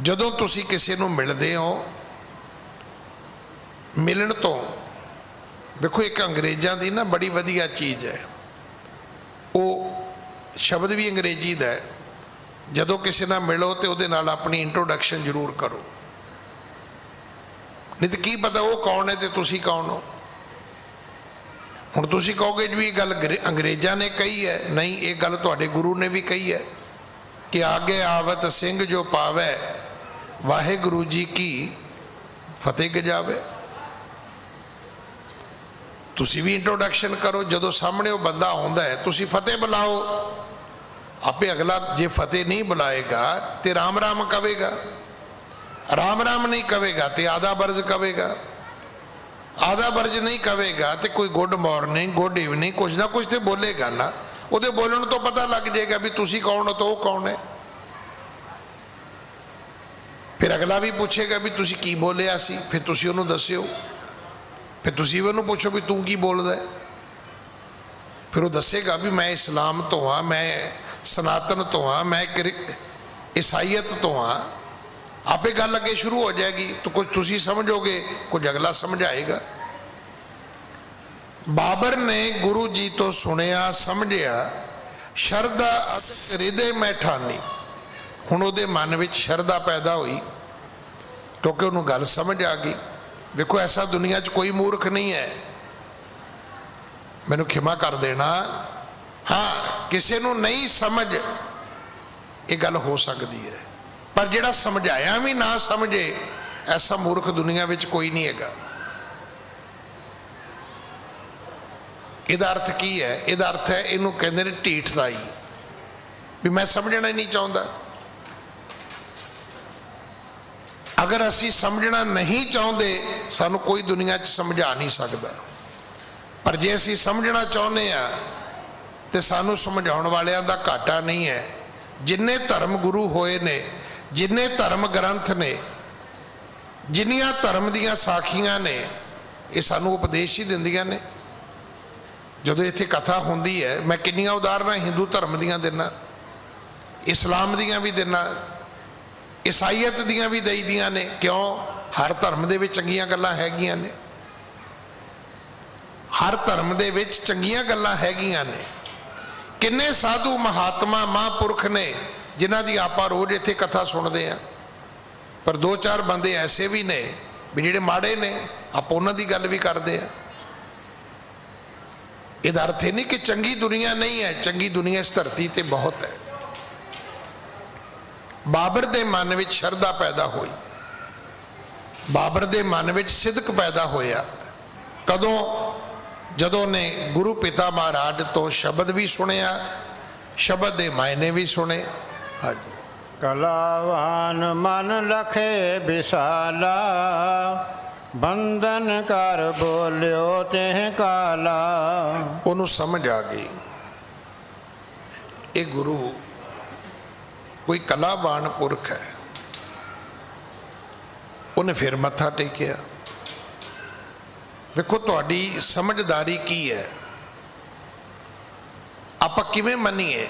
ਜਦੋਂ ਤੁਸੀਂ ਕਿਸੇ ਨੂੰ ਮਿਲਦੇ ਹੋ, ਮਿਲਣ ਤੋਂ ਵੇਖੋ ਇੱਕ ਅੰਗਰੇਜ਼ਾਂ ਦੀ ਨਾ ਬੜੀ ਵਧੀਆ ਚੀਜ਼ ਹੈ, ਉਹ ਸ਼ਬਦ ਵੀ ਅੰਗਰੇਜ਼ੀ ਦਾ ਹੈ, ਜਦੋਂ ਕਿਸੇ ਨਾਲ ਮਿਲੋ ਤੇ ਉਹਦੇ ਨਾਲ ਆਪਣੀ ਇੰਟਰੋਡਕਸ਼ਨ ਜ਼ਰੂਰ ਕਰੋ, ਨਹੀਂ ਤਾਂ ਕੀ ਪਤਾ ਉਹ ਕੌਣ ਹੈ ਤੇ ਤੁਸੀਂ ਕੌਣ ਹੋ। ਹੁਣ ਤੁਸੀਂ ਕਹੋਗੇ ਜੀ ਇਹ ਗੱਲ ਅੰਗਰੇਜ਼ਾਂ ਨੇ ਕਹੀ ਹੈ, ਨਹੀਂ, ਇਹ ਗੱਲ ਤੁਹਾਡੇ ਗੁਰੂ ਨੇ ਵੀ ਕਹੀ ਹੈ ਕਿ ਆਗੇ ਆਵਤ ਸਿੰਘ ਜੋ ਪਾਵੇ, ਵਾਹਿਗੁਰੂ ਜੀ ਕੀ ਫਤਿਹ ਗਜਾਵੇ। ਤੁਸੀਂ ਵੀ ਇੰਟਰੋਡਕਸ਼ਨ ਕਰੋ। ਜਦੋਂ ਸਾਹਮਣੇ ਉਹ ਬੰਦਾ ਆਉਂਦਾ ਹੈ ਤੁਸੀਂ ਫਤਿਹ ਬੁਲਾਓ, ਆਪੇ ਅਗਲਾ ਜੇ ਫਤਿਹ ਨਹੀਂ ਬੁਲਾਏਗਾ ਤੇ ਰਾਮ ਰਾਮ ਕਵੇਗਾ, ਰਾਮ ਰਾਮ ਨਹੀਂ ਕਵੇਗਾ ਤੇ ਆਦਾ ਬਰਜ ਕਵੇਗਾ, ਆਦਾ ਬਰਜ ਨਹੀਂ ਕਵੇਗਾ ਤੇ ਕੋਈ ਗੁੱਡ ਮਾਰਨਿੰਗ, ਗੁੱਡ ਈਵਨਿੰਗ, ਕੁਝ ਨਾ ਕੁਝ ਤੇ ਬੋਲੇਗਾ ਨਾ। ਉਹਦੇ ਬੋਲਣ ਤੋਂ ਪਤਾ ਲੱਗ ਜਾਏਗਾ ਵੀ ਤੁਸੀਂ ਕੌਣ ਹੋ ਤਾਂ ਉਹ ਕੌਣ ਹੈ। ਫਿਰ ਅਗਲਾ ਵੀ ਪੁੱਛੇਗਾ ਵੀ ਤੁਸੀਂ ਕੀ ਬੋਲਿਆ ਸੀ, ਫਿਰ ਤੁਸੀਂ ਉਹਨੂੰ ਦੱਸਿਓ। ਫਿਰ ਤੁਸੀਂ ਉਹਨੂੰ ਪੁੱਛੋ ਵੀ ਤੂੰ ਕੀ ਬੋਲਦਾ ਹੈ। ਫਿਰ ਉਹ ਦੱਸੇਗਾ ਵੀ ਮੈਂ ਇਸਲਾਮ ਤੋਂ ਹਾਂ, ਮੈਂ ਸਨਾਤਨ ਤੋਂ ਹਾਂ, ਮੈਂ ਈਸਾਈਅਤ ਤੋਂ ਹਾਂ। ਆਪੇ ਗੱਲ ਅੱਗੇ ਸ਼ੁਰੂ ਹੋ ਜਾਏਗੀ। ਤਾਂ ਕੁਝ ਤੁਸੀਂ ਸਮਝੋਗੇ, ਕੁਝ ਅਗਲਾ ਸਮਝਾਏਗਾ। ਬਾਬਰ ਨੇ ਗੁਰੂ ਜੀ ਤੋਂ ਸੁਣਿਆ, ਸਮਝਿਆ, ਸ਼ਰਧਾ ਅਦਕ ਹਿਰਦੇ ਮੈਂ ਠਾਨੀ। ਹੁਣ ਉਹਦੇ ਮਨ ਵਿੱਚ ਸ਼ਰਧਾ ਪੈਦਾ ਹੋਈ ਕਿਉਂਕਿ ਉਹਨੂੰ ਗੱਲ ਸਮਝ ਆ ਗਈ। ਵੇਖੋ ਐਸਾ ਦੁਨੀਆ 'ਚ ਕੋਈ ਮੂਰਖ ਨਹੀਂ ਹੈ, ਮੈਨੂੰ ਖਿਮਾ ਕਰ ਦੇਣਾ। ਹਾਂ, ਕਿਸੇ ਨੂੰ ਨਹੀਂ ਸਮਝ ਇਹ ਗੱਲ ਹੋ ਸਕਦੀ ਹੈ, ਪਰ ਜਿਹੜਾ ਸਮਝਾਇਆ ਵੀ ਨਾ ਸਮਝੇ, ਐਸਾ ਮੂਰਖ ਦੁਨੀਆ ਵਿੱਚ ਕੋਈ ਨਹੀਂ ਹੈਗਾ। ਇਹਦਾ ਅਰਥ ਕੀ ਹੈ? ਇਹਦਾ ਅਰਥ ਹੈ, ਇਹਨੂੰ ਕਹਿੰਦੇ ਨੇ ਢੀਠਦਾਈ, ਵੀ ਮੈਂ ਸਮਝਣਾ ਹੀ ਨਹੀਂ ਚਾਹੁੰਦਾ। ਅਗਰ ਅਸੀਂ ਸਮਝਣਾ ਨਹੀਂ ਚਾਹੁੰਦੇ, ਸਾਨੂੰ ਕੋਈ ਦੁਨੀਆ 'ਚ ਸਮਝਾ ਨਹੀਂ ਸਕਦਾ। ਪਰ ਜੇ ਅਸੀਂ ਸਮਝਣਾ ਚਾਹੁੰਦੇ ਆ ਤੇ ਸਾਨੂੰ ਸਮਝਾਉਣ ਵਾਲਿਆਂ ਦਾ ਘਾਟਾ ਨਹੀਂ ਹੈ। ਜਿੰਨੇ ਧਰਮ ਗੁਰੂ ਹੋਏ ਨੇ, ਜਿੰਨੇ ਧਰਮ ਗ੍ਰੰਥ ਨੇ, ਜਿੰਨੀਆਂ ਧਰਮ ਦੀਆਂ ਸਾਖੀਆਂ ਨੇ, ਇਹ ਸਾਨੂੰ ਉਪਦੇਸ਼ ਹੀ ਦਿੰਦੀਆਂ ਨੇ। ਜਦੋਂ ਇੱਥੇ ਕਥਾ ਹੁੰਦੀ ਹੈ, ਮੈਂ ਕਿੰਨੀਆਂ ਉਦਾਹਰਨਾਂ ਹਿੰਦੂ ਧਰਮ ਦੀਆਂ ਦਿੰਦਾ, ਇਸਲਾਮ ਦੀਆਂ ਵੀ ਦਿੰਦਾ, ईसाईयत दियां भी दईदियां ने, क्यों? हर धर्म दे विच चंगियां गल्लां हैगियां ने, हर धर्म दे विच चंगियां गल्लां हैगियां ने। किन्ने साधु महात्मा महापुरख ने जिन्हां दी आपां रोज़ इत्थे कथा सुनदे आ, पर दो चार बंदे ऐसे भी ने भी जिहड़े माड़े ने, आपां उन्हां दी गल भी करदे आ। इहदा अर्थ ये नहीं कि चंगी दुनिया नहीं है, चंगी दुनिया इस धरती ते बहुत है। बाबर दे मन विच शरधा पैदा हुई, बाबर दे मन विच सिदक पैदा होया। कदों? जदों ने गुरु पिता महाराज तो शब्द भी सुनिया, शब्द दे मायने भी सुने। हाँ जी। कलावान मन लखे विशाला, बंधन कर बोलियो तेह काला। उन्होंने समझ आ गई ये गुरु कोई कलावान पुरख है। उन्हें फिर मत्था टेकिया। देखो तुहाडी समझदारी की है, आपां किवें मनीए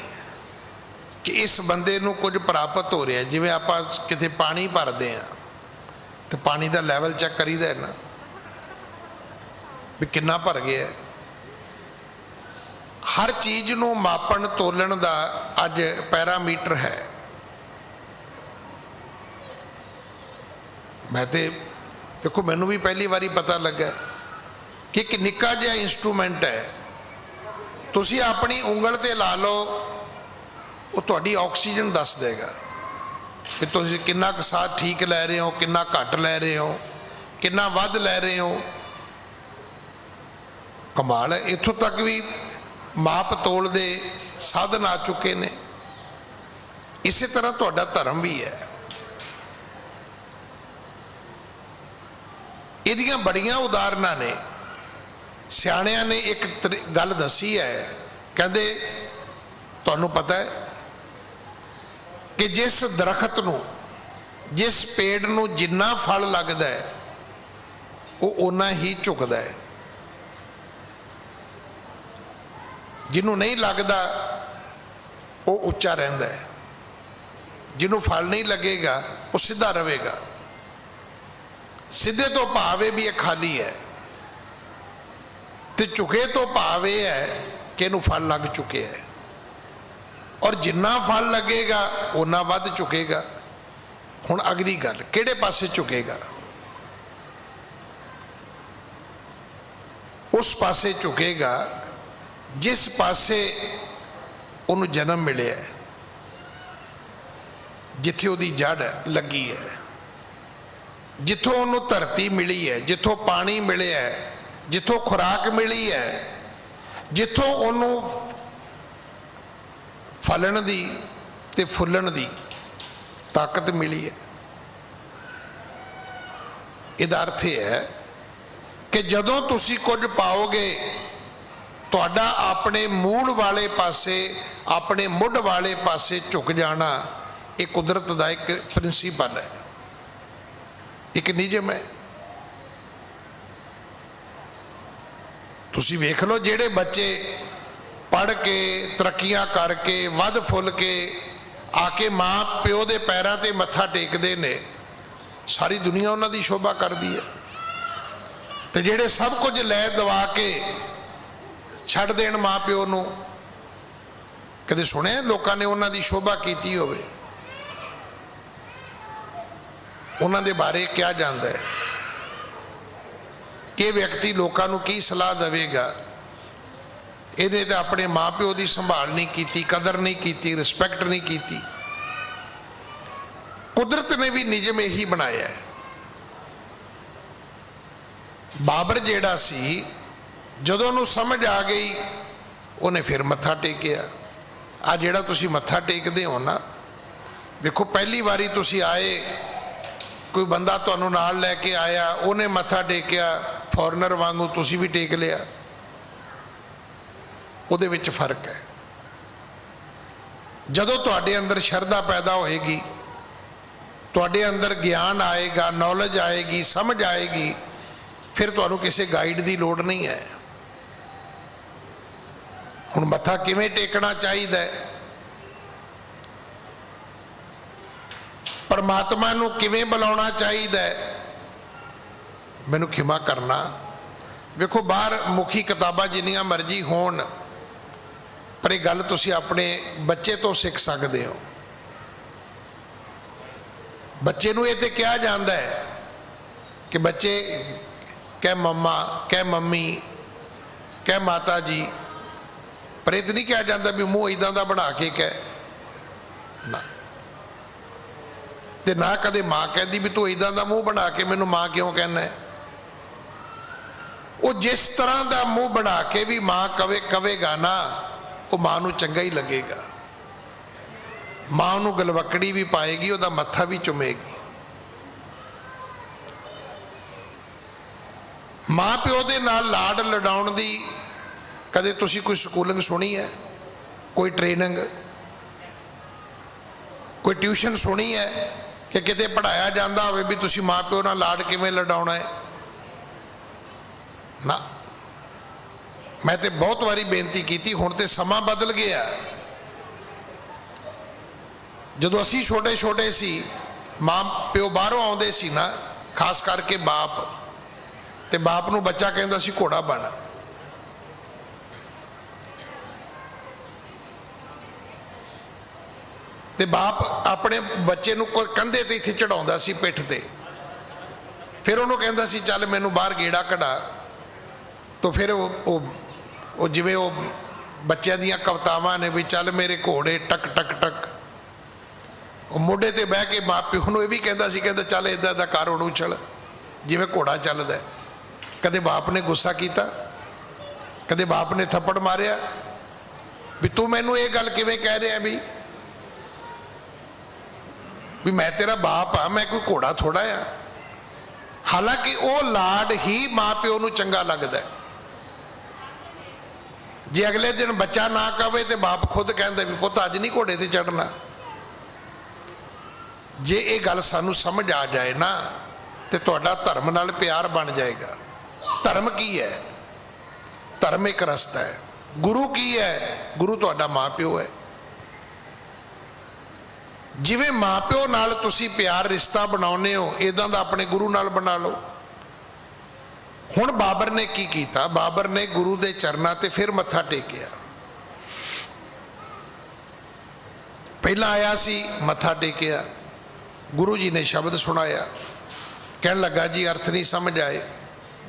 कि इस बंदे नूं कुछ प्राप्त हो रहा है। जिवें आपां किते पानी भरदे आ तो पानी का लैवल चैक करीदा है ना, भी कितना भर गया है। हर चीज़ नूं मापन तोलन दा अज पैरामीटर है। मैं तो देखो मैनू भी पहली बारी पता लगा कि एक निक्का जिहा इंस्ट्रूमेंट है, तुसी अपनी उंगल ते ला लो, वो तुहाडी ऑक्सीजन दस देगा कि तुसी कितना क साह ठीक लै रहे हो, कितना घट लै रहे हो, कितना वध लै रहे हो। कमाल है। इत्थों तक भी माप तोल दे साधन आ चुके ने। इसी तरह तुहाडा धर्म भी है। इहदियां बड़ियां उदाहरणां ने। सियाणियां ने एक गल दसी है, कहंदे तुहानूं पता है कि जिस दरखत नूं, जिस पेड़ नूं जिन्ना फल लगदा है वो उन्ना ही झुकदा है, जिन्हों नहीं लगता वो उच्चा रहिंदा है, जिन्हों फल नहीं लगेगा वो सीधा रहेगा। सीधे तो भाव भी ये खाली है, तो झुके तो भाव यह है कि इनू फल लग चुके हैं, और जिन्ना फल लगेगा उन्ना वध चुकेगा। हुण अगली गल, किहड़े पासे झुकेगा? उस पासे झुकेगा जिस पासे उन्हें जन्म मिले है, जिथे उहदी जड़ लगी है, जिथों उन्होंने धरती मिली है, जिथों पानी मिले है, जिथों खुराक मिली है, जिथों उन्होंने फलन दी ते फुलन दी ताकत मिली है। इहदा अर्थ है कि जदों तुसी कुछ पाओगे, तुहाडा अपने मूल वाले पासे, अपने मुढ़ वाले पासे झुक जाना, एक कुदरत का एक प्रिंसीपल है, एक नियम है। तुसी वेख लो जेड़े बच्चे पढ़ के तरक्कियां करके वध फुल के आके माँ प्यो के पैरों ते मत्था टेकते ने, सारी दुनिया उन्हां दी शोभा करती है। तो जेड़े सब कुछ लै दवा के छड़ देण माँ प्यो नूं, कदे सुने लोगों ने उन्हां दी शोभा कीती होवे? उन्हां दे बारे क्या जानदा है? कि व्यक्ति लोगों नूं की सलाह देवेगा? इहने तो अपने माँ प्यो की संभाल नहीं की, कदर नहीं की, रिस्पैक्ट नहीं की। कुदरत ने भी नियम यही बनाया है। बाबर जेड़ा सी, जदों नूं समझ आ गई उन्हें फिर मत्था टेकिया। आ जेड़ा तुसी मत्था टेकदे हो ना, देखो पहली बारी तुसी आए, कोई बंदा तुहानूं नाल लैके आया, उन्हें मत्था टेकिया, फॉरनर वांगू तुसी भी टेक लिया, उहदे विच फर्क है। जदों तुहाडे अंदर शरधा पैदा होएगी, तुहाडे अंदर ज्ञान आएगा, नॉलेज आएगी, समझ आएगी, फिर तुहानूं किसी गाइड की लोड़ नहीं है। हुण मत्था किवें टेकना चाहिए? परमात्मा नूं किवें बुलाउणा चाहीदा है, मैनूं खिमा करना। वेखो बाहर मुखी किताबां जिन्नियां मर्जी होण, पर यह गल तुसीं अपने बच्चे तो सीख सकते हो। बच्चे नूं इह ते कहा जाता है कि बच्चे कह मम्मा, कह मम्मी, कह माता जी, पर ये तो नहीं कहा जाता भी मूँह इदां दा बना के कह ना। ते ना कदे माँ कहती भी तू इदां दा मूँह बना के मैनूं माँ क्यों कहना है। वो जिस तरह का मूँह बना के भी माँ कवेगा ना, वो माँ नूं चंगा ही लगेगा। माँ नूं गलवकड़ी भी पाएगी, उसदा मत्था भी चुमेगी। माँ प्यो दे नाल लाड लडाउण दी कदे तुसीं कोई स्कूलिंग सुनी है, कोई ट्रेनिंग, कोई ट्यूशन सुनी है कि किते पढ़ाया जाता हो भी तुसीं माँ प्यो नाल लाड किवें लडाउणा है ना। मैं तो बहुत बारी बेनती की, हुण ते समा बदल गया। जदों असीं छोटे छोटे सी, माँ प्यो बाहरों आउंदे सी ना, खास करके बाप, ते बाप नूं बच्चा कहंदा सी घोड़ा बन। ते बाप अपने बच्चे नूं कंधे ते इत्थे चढ़ाउंदा सी, पिठ ते, फिर उहनूं कहंदा सी चल मैनूं बाहर गेड़ा कढा। तो फिर वो जिवें वो बच्चों दीयां कवितावां ने भी चल मेरे घोड़े टक टक टक, वो मोढे ते बह के माँ प्यो नूं इह भी कहंदा सी, कहंदा चल इदां दा कर हुण उछल जिवें घोड़ा चलदा है। कदे बाप ने गुस्सा किया, कदे बाप ने थप्पड़ मारिया भी तू मैनू ये गल किवें कह रहा भी मैं तेरा बाप हाँ, मैं कोई घोड़ा थोड़ा आ। हालांकि वो लाड ही माँ प्यो नूं चंगा लगदा है। जे अगले दिन बच्चा ना कहे तो बाप खुद कहता भी पुत अज नहीं घोड़े ते चढ़ना। जे ये गल सानू समझ आ जाए ना तो तुहाडा धर्म नाल प्यार बन जाएगा। धर्म की है? धर्म एक रस्ता है। गुरु की है? गुरु तुहाडा माँ प्यो है। जिवें माँ प्यो नाल तुसी प्यार रिश्ता बनाउने हो, इदां दा अपने गुरु नाल बना लो। हुण बाबर ने की कीता? बाबर ने गुरु दे चरनां ते फिर मत्था टेकिया। पहला आया सी, मत्था टेकिया, गुरु जी ने शब्द सुनाया, कहन लगा जी अर्थ नहीं समझ आए।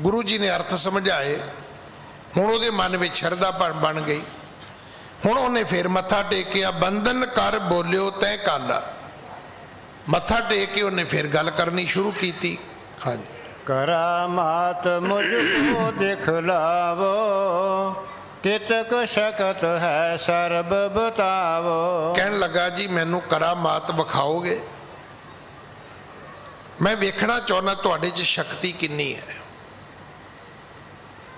गुरु जी ने अर्थ समझाए, हुण उहदे मन में शरधा बन गई। हुण उन्हें फिर मत्था टेकिया, बंधन कर बोलियो तै काला। मत्था टेक के उन्हें फिर गल करनी शुरू की। हाँ जी, करामात मुझको दिखलावो, कितक शकत है सर्ब बतावो। कहन लगा जी मैनू करामात विखाओगे, मैं वेखना चाहना तुहाडे च शक्ति किन्नी है,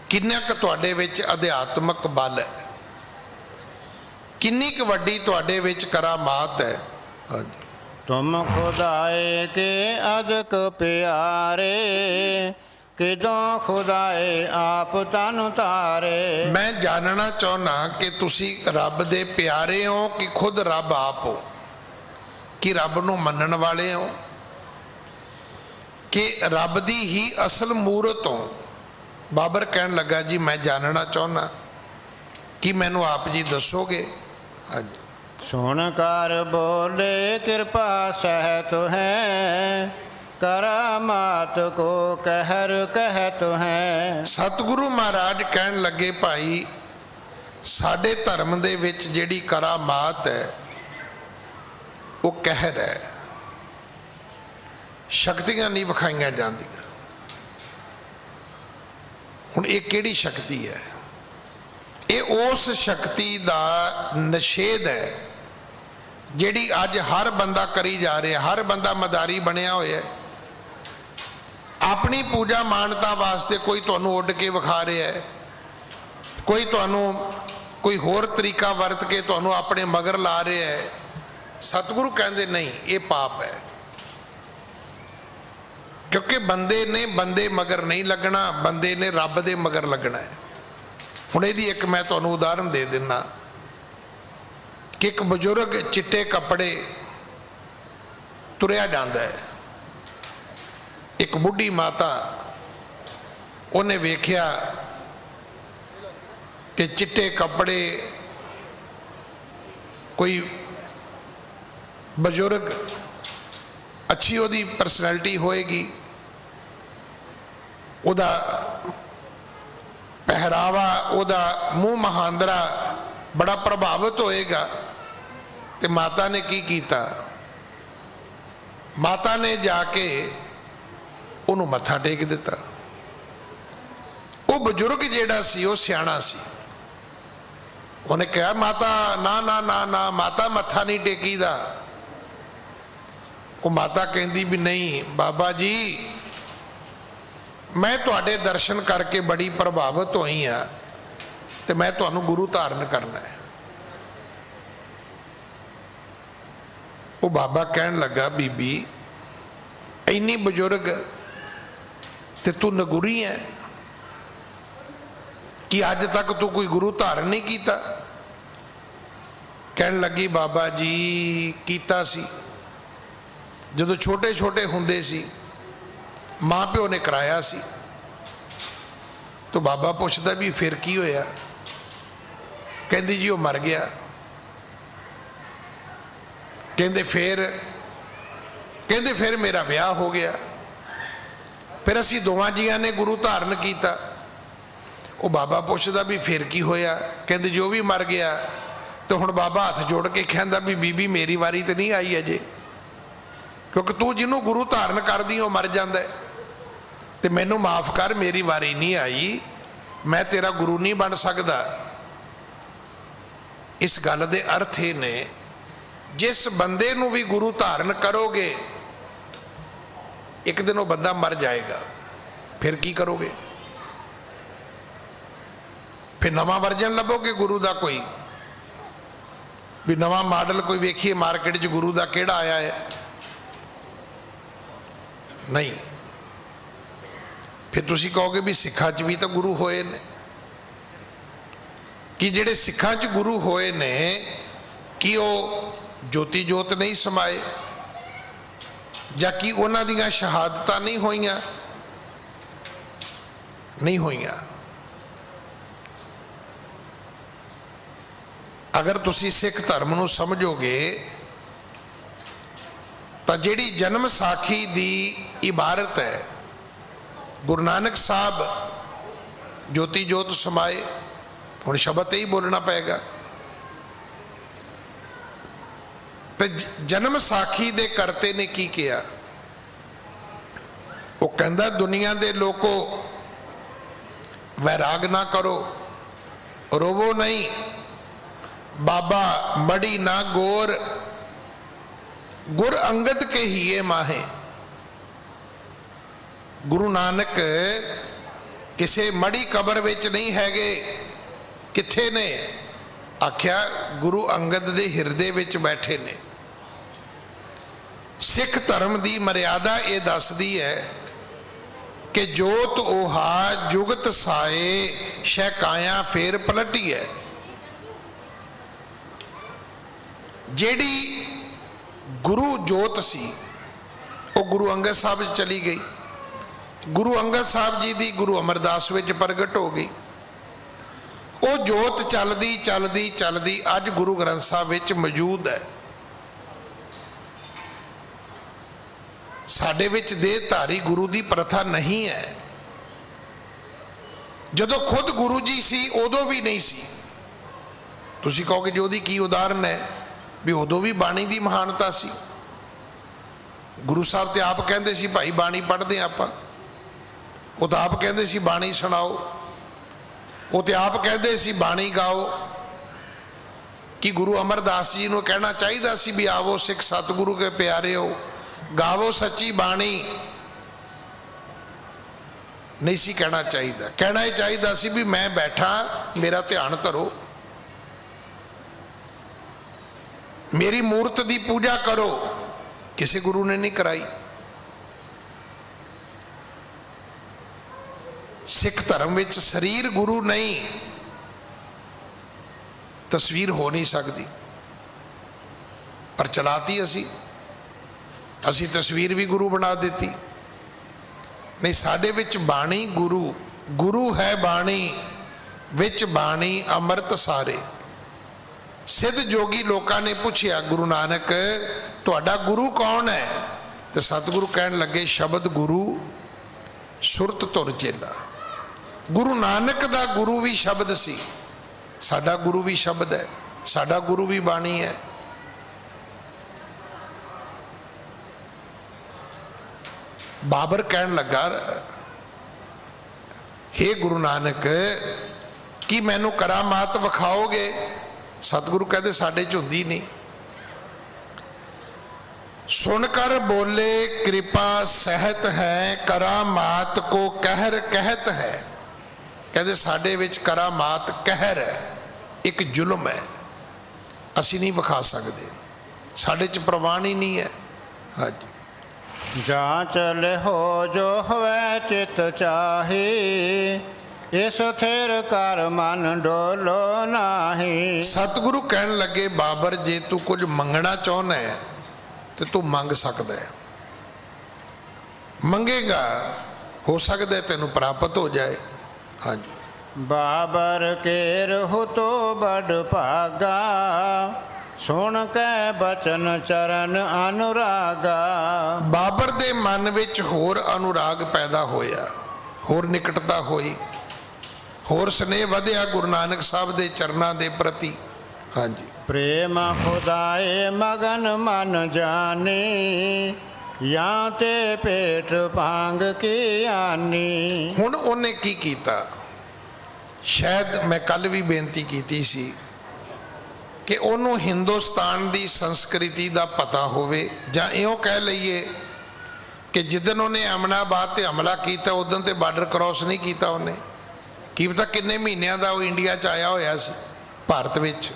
किन्ना क तुहाडे विच अध्यात्मक बल है, किन्नी क वड्डी तुहाडे विच करामात है। हाँ जी, तुम खुदाए के अदक प्यारे, किदों खुदाए आप तन तारे। मैं जानना चाहना कि तुसी रब दे प्यारे हो कि खुद रब आप हो, कि रब नूं मनण वाले हो, कि रब दी ही असल मूरत हो। बाबर कहन लगा जी मैं जानना चाहना कि मैनू आप जी दसोगे। हाँ जी, सुन कर बोले कृपा सहत है, करामात को कहर कहत है। सतगुरु महाराज कहन लगे भाई साडे धर्म दे विच जिहड़ी करामात है वो कहर है, शक्तियां नहीं विखाईयां जांदियां। हुण ये किहड़ी शक्ति है? ये उस शक्ति दा निषेध है जिहड़ी अज हर बंदा करी जा रहा है। हर बंदा मदारी बनिया होया है, अपनी पूजा मानता वास्ते कोई तुहानूं उड के विखा रहा है, कोई तुहानूं कोई होर तरीका वरत के तुहानूं अपने मगर ला रहा है। सतगुरु कहंदे नहीं, ये पाप है, क्योंकि बंदे ने बंदे मगर नहीं लगना, बंदे ने रब दे मगर लगना है। हुण इहदी एक मैं तुहानूं उदाहरण दे दिना कि एक बजुर्ग चिट्टे कपड़े ਤੁਰਿਆ ਜਾਂਦਾ ਹੈ। ਇੱਕ ਬੁੱਢੀ ਮਾਤਾ, ਉਹਨੇ ਵੇਖਿਆ ਕਿ ਚਿੱਟੇ ਕੱਪੜੇ, ਕੋਈ ਬਜ਼ੁਰਗ, ਅੱਛੀ ਉਹਦੀ ਪਰਸਨੈਲਿਟੀ ਹੋਏਗੀ, ਉਹਦਾ ਪਹਿਰਾਵਾ, ਉਹਦਾ ਮੂੰਹ ਮਹਾਂਦਰਾ ਬੜਾ ਪ੍ਰਭਾਵਿਤ ਹੋਏਗਾ। ਤੇ ਮਾਤਾ ਨੇ ਕੀ ਕੀਤਾ? ਮਾਤਾ ਨੇ ਜਾ ਕੇ ਉਹਨੂੰ ਮੱਥਾ ਟੇਕ ਦਿੱਤਾ। ਉਹ ਬਜ਼ੁਰਗ ਜਿਹੜਾ ਸੀ ਉਹ ਸਿਆਣਾ ਸੀ। ਉਹਨੇ ਕਿਹਾ, ਮਾਤਾ ਨਾ ਨਾ ਨਾ ਨਾ, ਮਾਤਾ ਮੱਥਾ ਨਹੀਂ ਟੇਕੀਦਾ। ਉਹ ਮਾਤਾ ਕਹਿੰਦੀ ਵੀ ਨਹੀਂ ਬਾਬਾ ਜੀ, ਮੈਂ ਤੁਹਾਡੇ ਦਰਸ਼ਨ ਕਰਕੇ ਬੜੀ ਪ੍ਰਭਾਵਿਤ ਹੋਈ ਹਾਂ ਤੇ ਮੈਂ ਤੁਹਾਨੂੰ ਗੁਰੂ ਧਾਰਨ ਕਰਨਾ ਹੈ। ਉਹ ਬਾਬਾ ਕਹਿਣ ਲੱਗਾ, ਬੀਬੀ ਇੰਨੀ ਬਜ਼ੁਰਗ ਤੇ ਤੂੰ ਨਗੁਰੀ ਹੈ ਕਿ ਅੱਜ ਤੱਕ ਤੂੰ ਕੋਈ ਗੁਰੂ ਧਾਰਨ ਨਹੀਂ ਕੀਤਾ? ਕਹਿਣ ਲੱਗੀ, ਬਾਬਾ ਜੀ ਕੀਤਾ ਸੀ, ਜਦੋਂ ਛੋਟੇ ਛੋਟੇ ਹੁੰਦੇ ਸੀ ਮਾਂ ਪਿਓ ਨੇ ਕਰਾਇਆ ਸੀ। ਤਾਂ ਬਾਬਾ ਪੁੱਛਦਾ ਵੀ ਫਿਰ ਕੀ ਹੋਇਆ? ਕਹਿੰਦੀ ਜੀ ਉਹ ਮਰ ਗਿਆ। ਕਹਿੰਦੇ ਫਿਰ ਮੇਰਾ ਵਿਆਹ ਹੋ ਗਿਆ, ਫਿਰ ਅਸੀਂ ਦੋਵਾਂ ਜੀਆਂ ਨੇ ਗੁਰੂ ਧਾਰਨ ਕੀਤਾ। ਉਹ ਬਾਬਾ ਪੁੱਛਦਾ ਵੀ ਫਿਰ ਕੀ ਹੋਇਆ? ਕਹਿੰਦੇ ਜੋ ਵੀ ਮਰ ਗਿਆ। ਤੇ ਹੁਣ ਬਾਬਾ ਹੱਥ ਜੋੜ ਕੇ ਕਹਿੰਦਾ ਵੀ ਬੀਬੀ ਮੇਰੀ ਵਾਰੀ ਤੇ ਨਹੀਂ ਆਈ ਅਜੇ, ਕਿਉਂਕਿ ਤੂੰ ਜਿਹਨੂੰ ਗੁਰੂ ਧਾਰਨ ਕਰਦੀ ਉਹ ਮਰ ਜਾਂਦਾ, ਤੇ ਮੈਨੂੰ ਮਾਫ ਕਰ, ਮੇਰੀ ਵਾਰੀ ਨਹੀਂ ਆਈ, ਮੈਂ ਤੇਰਾ ਗੁਰੂ ਨਹੀਂ ਬਣ ਸਕਦਾ। ਇਸ ਗੱਲ ਦੇ ਅਰਥ ਇਹ ਨੇ, ਜਿਸ ਬੰਦੇ ਨੂੰ ਵੀ ਗੁਰੂ ਧਾਰਨ ਕਰੋਗੇ ਇੱਕ ਦਿਨ ਉਹ ਬੰਦਾ ਮਰ ਜਾਏਗਾ, ਫਿਰ ਕੀ ਕਰੋਗੇ? ਫਿਰ ਨਵਾਂ ਵਰਜਨ ਲੱਭੋਗੇ ਗੁਰੂ ਦਾ, ਕੋਈ ਵੀ ਨਵਾਂ ਮਾਡਲ ਕੋਈ ਵੇਖੀਏ ਮਾਰਕੀਟ 'ਚ ਗੁਰੂ ਦਾ ਕਿਹੜਾ ਆਇਆ ਹੈ? ਨਹੀਂ। ਫਿਰ ਤੁਸੀਂ ਕਹੋਗੇ ਵੀ ਸਿੱਖਾਂ 'ਚ ਵੀ ਤਾਂ ਗੁਰੂ ਹੋਏ ਨੇ, ਕਿ ਜਿਹੜੇ ਸਿੱਖਾਂ 'ਚ ਗੁਰੂ ਹੋਏ ਨੇ ਕਿ ਉਹ ਜੋਤੀ ਜੋਤ ਨਹੀਂ ਸਮਾਏ, ਜਾਂ ਕਿ ਉਹਨਾਂ ਦੀਆਂ ਸ਼ਹਾਦਤਾਂ ਨਹੀਂ ਹੋਈਆਂ? ਨਹੀਂ ਹੋਈਆਂ। ਅਗਰ ਤੁਸੀਂ ਸਿੱਖ ਧਰਮ ਨੂੰ ਸਮਝੋਗੇ ਤਾਂ ਜਿਹੜੀ ਜਨਮ ਸਾਖੀ ਦੀ ਇਬਾਰਤ ਹੈ, ਗੁਰੂ ਨਾਨਕ ਸਾਹਿਬ ਜੋਤੀ ਜੋਤ ਸਮਾਏ, ਹੁਣ ਸ਼ਬਦ ਤੇ ਹੀ ਬੋਲਣਾ ਪਏਗਾ। ਤੇ ਜਨਮ ਸਾਖੀ ਦੇ ਕਰਤੇ ਨੇ ਕੀ ਕਿਹਾ? ਉਹ ਕਹਿੰਦਾ, ਦੁਨੀਆ ਦੇ ਲੋਕੋ ਵੈਰਾਗ ਨਾ ਕਰੋ, ਰੋਵੋ ਨਹੀਂ, ਬਾਬਾ ਮੜੀ ਨਾ ਗੋਰ, ਗੁਰ ਅੰਗਦ ਕੇ ਹੀਏ ਮਾਹੇ। ਗੁਰੂ ਨਾਨਕ ਕਿਸੇ ਮੜੀ ਕਬਰ ਵਿੱਚ ਨਹੀਂ ਹੈਗੇ। ਕਿੱਥੇ ਨੇ? ਆਖਿਆ ਗੁਰੂ ਅੰਗਦ ਦੇ ਹਿਰਦੇ ਵਿੱਚ ਬੈਠੇ ਨੇ। ਸਿੱਖ ਧਰਮ ਦੀ ਮਰਿਆਦਾ ਇਹ ਦੱਸਦੀ ਹੈ ਕਿ ਜੋਤ 오ਹਾ ਜੁਗਤ ਸਾਏ, ਸ਼ੈ ਕਾਇਆ ਫੇਰ ਪਲਟੀ ਹੈ। ਜਿਹੜੀ ਗੁਰੂ ਜੋਤ ਸੀ ਉਹ ਗੁਰੂ ਅੰਗਦ ਸਾਹਿਬ 'ਚ ਚਲੀ ਗਈ। ਗੁਰੂ ਅੰਗਦ ਸਾਹਿਬ ਜੀ ਦੀ ਗੁਰੂ ਅਮਰਦਾਸ ਵਿੱਚ ਪ੍ਰਗਟ ਹੋ ਗਈ। ਉਹ ਜੋਤ ਚੱਲਦੀ ਚੱਲਦੀ ਚੱਲਦੀ ਅੱਜ ਗੁਰੂ ਗ੍ਰੰਥ ਸਾਹਿਬ ਵਿੱਚ ਮੌਜੂਦ ਹੈ। ਸਾਡੇ ਵਿੱਚ ਦੇਹਧਾਰੀ ਗੁਰੂ ਦੀ ਪ੍ਰਥਾ ਨਹੀਂ ਹੈ। ਜਦੋਂ ਖੁਦ ਗੁਰੂ ਜੀ ਸੀ ਉਦੋਂ ਵੀ ਨਹੀਂ ਸੀ। ਤੁਸੀਂ ਕਹੋਗੇ ਜੀ ਉਹਦੀ ਕੀ ਉਦਾਹਰਨ ਹੈ? ਵੀ ਉਦੋਂ ਵੀ ਬਾਣੀ ਦੀ ਮਹਾਨਤਾ ਸੀ। ਗੁਰੂ ਸਾਹਿਬ ਤੇ ਆਪ ਕਹਿੰਦੇ ਸੀ ਭਾਈ ਬਾਣੀ ਪੜ੍ਹਦੇ ਆਪਾਂ, ਉਹ ਤਾਂ ਆਪ ਕਹਿੰਦੇ ਸੀ ਬਾਣੀ ਸੁਣਾਓ, ਉਹ ਤੇ ਆਪ ਕਹਿੰਦੇ ਸੀ ਬਾਣੀ ਗਾਓ। ਕਿ ਗੁਰੂ ਅਮਰਦਾਸ ਜੀ ਨੂੰ ਕਹਿਣਾ ਚਾਹੀਦਾ ਸੀ ਵੀ ਆਵੋ ਸਿੱਖ ਸਤਿਗੁਰੂ ਕੇ ਪਿਆਰੇ ਹੋ, ਗਾਵੋ ਸੱਚੀ ਬਾਣੀ? ਨਹੀਂ ਸੀ ਕਹਿਣਾ ਚਾਹੀਦਾ। ਕਹਿਣਾ ਇਹ ਚਾਹੀਦਾ ਸੀ ਵੀ ਮੈਂ ਬੈਠਾ, ਮੇਰਾ ਧਿਆਨ ਧਰੋ, ਮੇਰੀ ਮੂਰਤ ਦੀ ਪੂਜਾ ਕਰੋ। ਕਿਸੇ ਗੁਰੂ ਨੇ ਨਹੀਂ ਕਰਾਈ। ਸਿੱਖ ਧਰਮ ਵਿੱਚ ਸਰੀਰ ਗੁਰੂ ਨਹੀਂ, ਤਸਵੀਰ ਹੋ ਨਹੀਂ ਸਕਦੀ, ਪਰ ਚਲਾਤੀ ਅਸੀਂ। ਅਸੀਂ ਤਸਵੀਰ ਵੀ ਗੁਰੂ ਬਣਾ ਦਿੱਤੀ। ਨਹੀਂ, ਸਾਡੇ ਵਿੱਚ ਬਾਣੀ ਗੁਰੂ, ਗੁਰੂ ਹੈ ਬਾਣੀ, ਵਿੱਚ ਬਾਣੀ ਅੰਮ੍ਰਿਤ ਸਾਰੇ। ਸਿੱਧ ਜੋਗੀ ਲੋਕਾਂ ਨੇ ਪੁੱਛਿਆ ਗੁਰੂ ਨਾਨਕ ਤੁਹਾਡਾ ਗੁਰੂ ਕੌਣ ਹੈ? ਤੇ ਸਤਿਗੁਰੂ ਕਹਿਣ ਲੱਗੇ ਸ਼ਬਦ ਗੁਰੂ ਸੁਰਤ ਧੁਰ ਚੇਲਾ। ਗੁਰੂ ਨਾਨਕ ਦਾ ਗੁਰੂ ਵੀ ਸ਼ਬਦ ਸੀ, ਸਾਡਾ ਗੁਰੂ ਵੀ ਸ਼ਬਦ ਹੈ, ਸਾਡਾ ਗੁਰੂ ਵੀ ਬਾਣੀ ਹੈ। ਬਾਬਰ ਕਹਿਣ ਲੱਗਾ ਹੇ ਗੁਰੂ ਨਾਨਕ ਕੀ ਮੈਨੂੰ ਕਰਾਮਾਤ ਵਿਖਾਓਗੇ? ਸਤਿਗੁਰੂ ਕਹਿੰਦੇ ਸਾਡੇ ਚ ਹੁੰਦੀ ਨਹੀਂ। ਸੁਣ ਕਰ ਬੋਲੇ ਕਿਰਪਾ ਸਹਿਤ ਹੈ, ਕਰਾਮਾਤ ਕੋ ਕਹਿਰ ਕਹਿਤ ਹੈ। ਕਹਿੰਦੇ ਸਾਡੇ ਵਿੱਚ ਕਰਾਮਾਤ ਕਹਿਰ ਹੈ, ਇੱਕ ਜ਼ੁਲਮ ਹੈ, ਅਸੀਂ ਨਹੀਂ ਵਿਖਾ ਸਕਦੇ, ਸਾਡੇ ਚ ਪ੍ਰਵਾਨ ਹੀ ਨਹੀਂ ਹੈ। ਹਾਂਜੀ। ਜਾਂਚ ਲਿਹੋ ਜੋ ਹੋਵੇ ਚਿਤ ਚਾਹੀ, ਇਸ ਥਿਰ ਕਰ ਮਨ ਡੋਲੋ ਨਾਹੀ। ਸਤਿਗੁਰੂ ਕਹਿਣ ਲੱਗੇ ਬਾਬਰ ਜੇ ਤੂੰ ਕੁਝ ਮੰਗਣਾ ਚਾਹੁੰਦਾ ਹੈ ਤੇ ਤੂੰ ਮੰਗ ਸਕਦਾ ਹੈ, ਮੰਗੇਗਾ ਹੋ ਸਕਦਾ ਹੈ ਤੈਨੂੰ ਪ੍ਰਾਪਤ ਹੋ ਜਾਏ। ਹਾਂਜੀ। ਬਾਬਰ ਕੇ ਰਹੋ ਤੋ ਬੜ ਭਾਗਾ, ਸੁਣ ਕੇ ਬਚਨ ਚਰਨ ਅਨੁਰਾਗਾ। ਬਾਬਰ ਦੇ ਮਨ ਵਿੱਚ ਹੋਰ ਅਨੁਰਾਗ ਪੈਦਾ ਹੋਇਆ, ਹੋਰ ਨਿਕਟਤਾ ਹੋਈ, ਹੋਰ ਸਨੇਹ ਵਧਿਆ ਗੁਰੂ ਨਾਨਕ ਸਾਹਿਬ ਦੇ ਚਰਨਾਂ ਦੇ ਪ੍ਰਤੀ। ਹਾਂਜੀ। ਪ੍ਰੇਮ ਖੁਦਾਏ ਮਗਨ ਮਨ ਜਾਣੇ, ਜਾਂ ਤੇ ਪੇਟ ਭਾਂਗ ਕੀ ਆਨੀ। ਹੁਣ ਉਹਨੇ ਕੀ ਕੀਤਾ? ਸ਼ਾਇਦ ਮੈਂ ਕੱਲ ਵੀ ਬੇਨਤੀ ਕੀਤੀ ਸੀ ਕਿ ਉਹਨੂੰ ਹਿੰਦੁਸਤਾਨ ਦੀ ਸੰਸਕ੍ਰਿਤੀ ਦਾ ਪਤਾ ਹੋਵੇ, ਜਾਂ ਇਉਂ ਕਹਿ ਲਈਏ ਕਿ ਜਿੱਦਣ ਉਹਨੇ ਅਮਨਾਬਾਦ ਤੇ ਹਮਲਾ ਕੀਤਾ ਉਦੋਂ ਤੇ ਬਾਰਡਰ ਕ੍ਰਾਸ ਨਹੀਂ ਕੀਤਾ ਉਹਨੇ। ਕੀ ਪਤਾ ਕਿੰਨੇ ਮਹੀਨਿਆਂ ਦਾ ਉਹ ਇੰਡੀਆ 'ਚ ਆਇਆ ਹੋਇਆ ਸੀ, ਭਾਰਤ ਵਿੱਚ।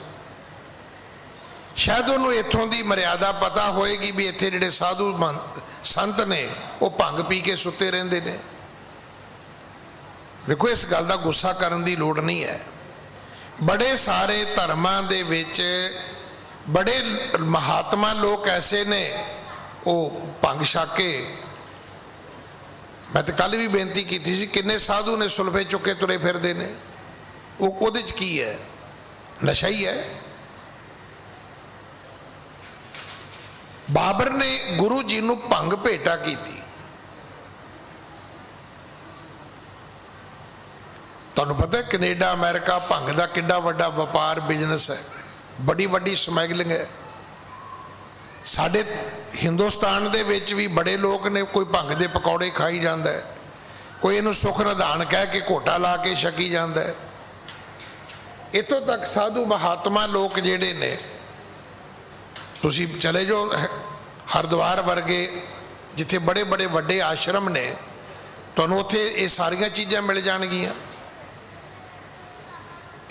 ਸ਼ਾਇਦ ਉਹਨੂੰ ਇੱਥੋਂ ਦੀ ਮਰਿਆਦਾ ਪਤਾ ਹੋਏਗੀ ਵੀ ਇੱਥੇ ਜਿਹੜੇ ਸਾਧੂ ਸੰਤ ਨੇ ਉਹ ਭੰਗ ਪੀ ਕੇ ਸੁੱਤੇ ਰਹਿੰਦੇ ਨੇ। ਵੇਖੋ, ਇਸ ਗੱਲ ਦਾ ਗੁੱਸਾ ਕਰਨ ਦੀ ਲੋੜ ਨਹੀਂ ਹੈ। ਬੜੇ ਸਾਰੇ ਧਰਮਾਂ ਦੇ ਵਿੱਚ ਬੜੇ ਮਹਾਤਮਾ ਲੋਕ ਐਸੇ ਨੇ ਉਹ ਭੰਗ ਛਕ ਕੇ, ਮੈਂ ਤਾਂ ਕੱਲ ਵੀ ਬੇਨਤੀ ਕੀਤੀ ਸੀ ਕਿੰਨੇ ਸਾਧੂ ਨੇ ਸੁਲਫੇ ਚੁੱਕੇ ਤੁਰੇ ਫਿਰਦੇ ਨੇ। ਉਹ ਉਹਦੇ 'ਚ ਕੀ ਹੈ? ਨਸ਼ਾ ਹੀ ਹੈ। ਬਾਬਰ ਨੇ ਗੁਰੂ ਜੀ ਨੂੰ ਭੰਗ ਭੇਟਾ ਕੀਤੀ। ਤੁਹਾਨੂੰ ਪਤਾ ਕੈਨੇਡਾ ਅਮਰੀਕਾ ਭੰਗ ਦਾ ਕਿੱਡਾ ਵੱਡਾ ਵਪਾਰ ਬਿਜ਼ਨਸ ਹੈ, ਬੜੀ ਵੱਡੀ ਸਮੈਗਲਿੰਗ ਹੈ। ਸਾਡੇ ਹਿੰਦੁਸਤਾਨ ਦੇ ਵਿੱਚ ਵੀ ਬੜੇ ਲੋਕ ਨੇ, ਕੋਈ ਭੰਗ ਦੇ ਪਕੌੜੇ ਖਾਈ ਜਾਂਦਾ ਹੈ, ਕੋਈ ਇਹਨੂੰ ਸੁਖ ਨਿਧਾਨ ਕਹਿ ਕੇ ਘੋਟਾ ਲਾ ਕੇ ਛਕੀ ਜਾਂਦਾ ਹੈ। ਇੱਥੋਂ ਤੱਕ ਸਾਧੂ ਮਹਾਤਮਾ ਲੋਕ ਜਿਹੜੇ ਨੇ, ਤੁਸੀਂ ਚਲੇ ਜਾਓ ਹਰਿਦੁਆਰ ਵਰਗੇ ਜਿੱਥੇ ਬੜੇ ਬੜੇ ਵੱਡੇ ਆਸ਼ਰਮ ਨੇ, ਤੁਹਾਨੂੰ ਉੱਥੇ ਇਹ ਸਾਰੀਆਂ ਚੀਜ਼ਾਂ ਮਿਲ ਜਾਣਗੀਆਂ।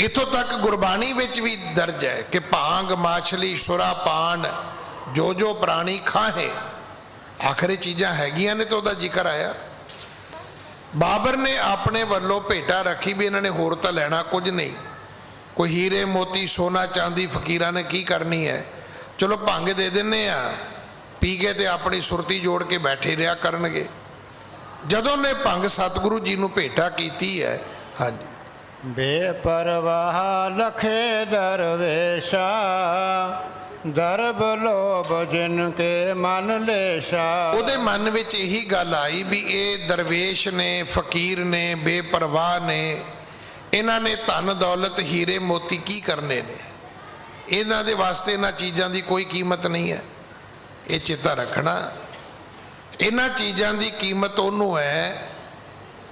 ਇੱਥੋਂ ਤੱਕ ਗੁਰਬਾਣੀ ਵਿੱਚ ਵੀ ਦਰਜ ਹੈ ਕਿ ਭਾਂਗ ਮਾਛਲੀ ਸੁਰਾ ਪਾਨ ਜੋ ਜੋ ਪ੍ਰਾਣੀ ਖਾਹੇ। ਆਖਰੀ ਚੀਜ਼ਾਂ ਹੈਗੀਆਂ ਨੇ ਤੇ ਉਹਦਾ ਜ਼ਿਕਰ ਆਇਆ। ਬਾਬਰ ਨੇ ਆਪਣੇ ਵੱਲੋਂ ਭੇਟਾ ਰੱਖੀ ਵੀ ਇਹਨਾਂ ਨੇ ਹੋਰ ਤਾਂ ਲੈਣਾ ਕੁਝ ਨਹੀਂ, ਕੋਈ ਹੀਰੇ ਮੋਤੀ ਸੋਨਾ ਚਾਂਦੀ ਫਕੀਰਾਂ ਨੇ ਕੀ ਕਰਨੀ ਹੈ, ਚਲੋ ਭੰਗ ਦੇ ਦਿੰਨੇ ਆ, ਪੀ ਕੇ ਤੇ ਆਪਣੀ ਸੁਰਤੀ ਜੋੜ ਕੇ ਬੈਠੇ ਰਿਹਾ ਕਰਨਗੇ। ਜਦੋਂ ਨੇ ਭੰਗ ਸਤਿਗੁਰੂ ਜੀ ਨੂੰ ਭੇਟਾ ਕੀਤੀ ਹੈ, ਹਾਂਜੀ, ਬੇਪਰਵਾਹ ਲਖੇ ਦਰਵੇਸ਼ਾ, ਦਰਬ ਲੋਭ ਜਿਨ ਕੇ ਮਨ ਲੇਸ਼ਾ। ਉਹਦੇ ਮਨ ਵਿੱਚ ਇਹੀ ਗੱਲ ਆਈ ਵੀ ਇਹ ਦਰਵੇਸ਼ ਨੇ, ਫਕੀਰ ਨੇ, ਬੇਪਰਵਾਹ ਨੇ, ਇਹਨਾਂ ਨੇ ਧਨ ਦੌਲਤ ਹੀਰੇ ਮੋਤੀ ਕੀ ਕਰਨੇ ਨੇ, ਇਹਨਾਂ ਦੇ ਵਾਸਤੇ ਇਹਨਾਂ ਚੀਜ਼ਾਂ ਦੀ ਕੋਈ ਕੀਮਤ ਨਹੀਂ ਹੈ। ਇਹ ਚੇਤਾ ਰੱਖਣਾ, ਇਹਨਾਂ ਚੀਜ਼ਾਂ ਦੀ ਕੀਮਤ ਉਹਨੂੰ ਹੈ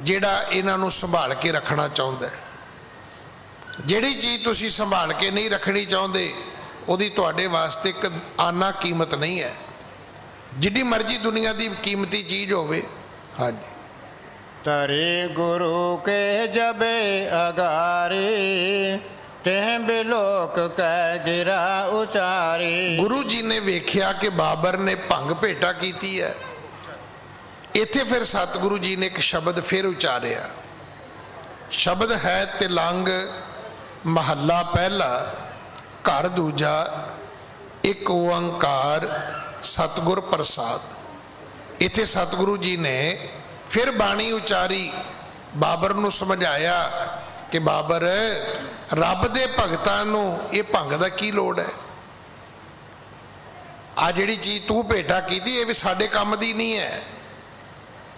ਜਿਹੜਾ ਇਹਨਾਂ ਨੂੰ ਸੰਭਾਲ ਕੇ ਰੱਖਣਾ ਚਾਹੁੰਦਾ ਹੈ। ਜਿਹੜੀ ਚੀਜ਼ ਤੁਸੀਂ ਸੰਭਾਲ ਕੇ ਨਹੀਂ ਰੱਖਣੀ ਚਾਹੁੰਦੇ ਉਹਦੀ ਤੁਹਾਡੇ ਵਾਸਤੇ ਇੱਕ ਆਨਾ ਕੀਮਤ ਨਹੀਂ ਹੈ, ਜਿੱਡੀ ਮਰਜ਼ੀ ਦੁਨੀਆ ਦੀ ਕੀਮਤੀ ਚੀਜ਼ ਹੋਵੇ। ਹਾਂਜੀ। ਤਰੇ ਗੁਰੂ ਕੇ ਜਬੇ ਅਗਾਰੇ, ਤਹਿ ਬਿਲੋਕ ਕਹਿ ਗਿਰਾ ਉਚਾਰੇ। ਗੁਰੂ ਜੀ ਨੇ ਵੇਖਿਆ ਕਿ ਬਾਬਰ ਨੇ ਭੰਗ ਭੇਟਾ ਕੀਤੀ ਹੈ। ਇੱਥੇ ਫਿਰ ਸਤਿਗੁਰੂ ਜੀ ਨੇ ਇੱਕ ਸ਼ਬਦ ਫਿਰ ਉਚਾਰਿਆ। ਸ਼ਬਦ ਹੈ ਤਿਲੰਗ ਮਹੱਲਾ ਪਹਿਲਾ, ਘਰ ਦੂਜਾ, ਇੱਕ ਓੰਕਾਰ ਸਤਿਗੁਰ ਪ੍ਰਸਾਦ। ਇੱਥੇ ਸਤਿਗੁਰੂ ਜੀ ਨੇ ਫਿਰ ਬਾਣੀ ਉਚਾਰੀ, ਬਾਬਰ ਨੂੰ ਸਮਝਾਇਆ ਕਿ ਬਾਬਰ, ਰੱਬ ਦੇ ਭਗਤਾਂ ਨੂੰ ਇਹ ਭੰਗ ਦਾ ਕੀ ਲੋੜ ਹੈ? ਆ ਜਿਹੜੀ ਚੀਜ਼ ਤੂੰ ਭੇਟਾ ਕੀਤੀ ਇਹ ਵੀ ਸਾਡੇ ਕੰਮ ਦੀ ਨਹੀਂ ਹੈ।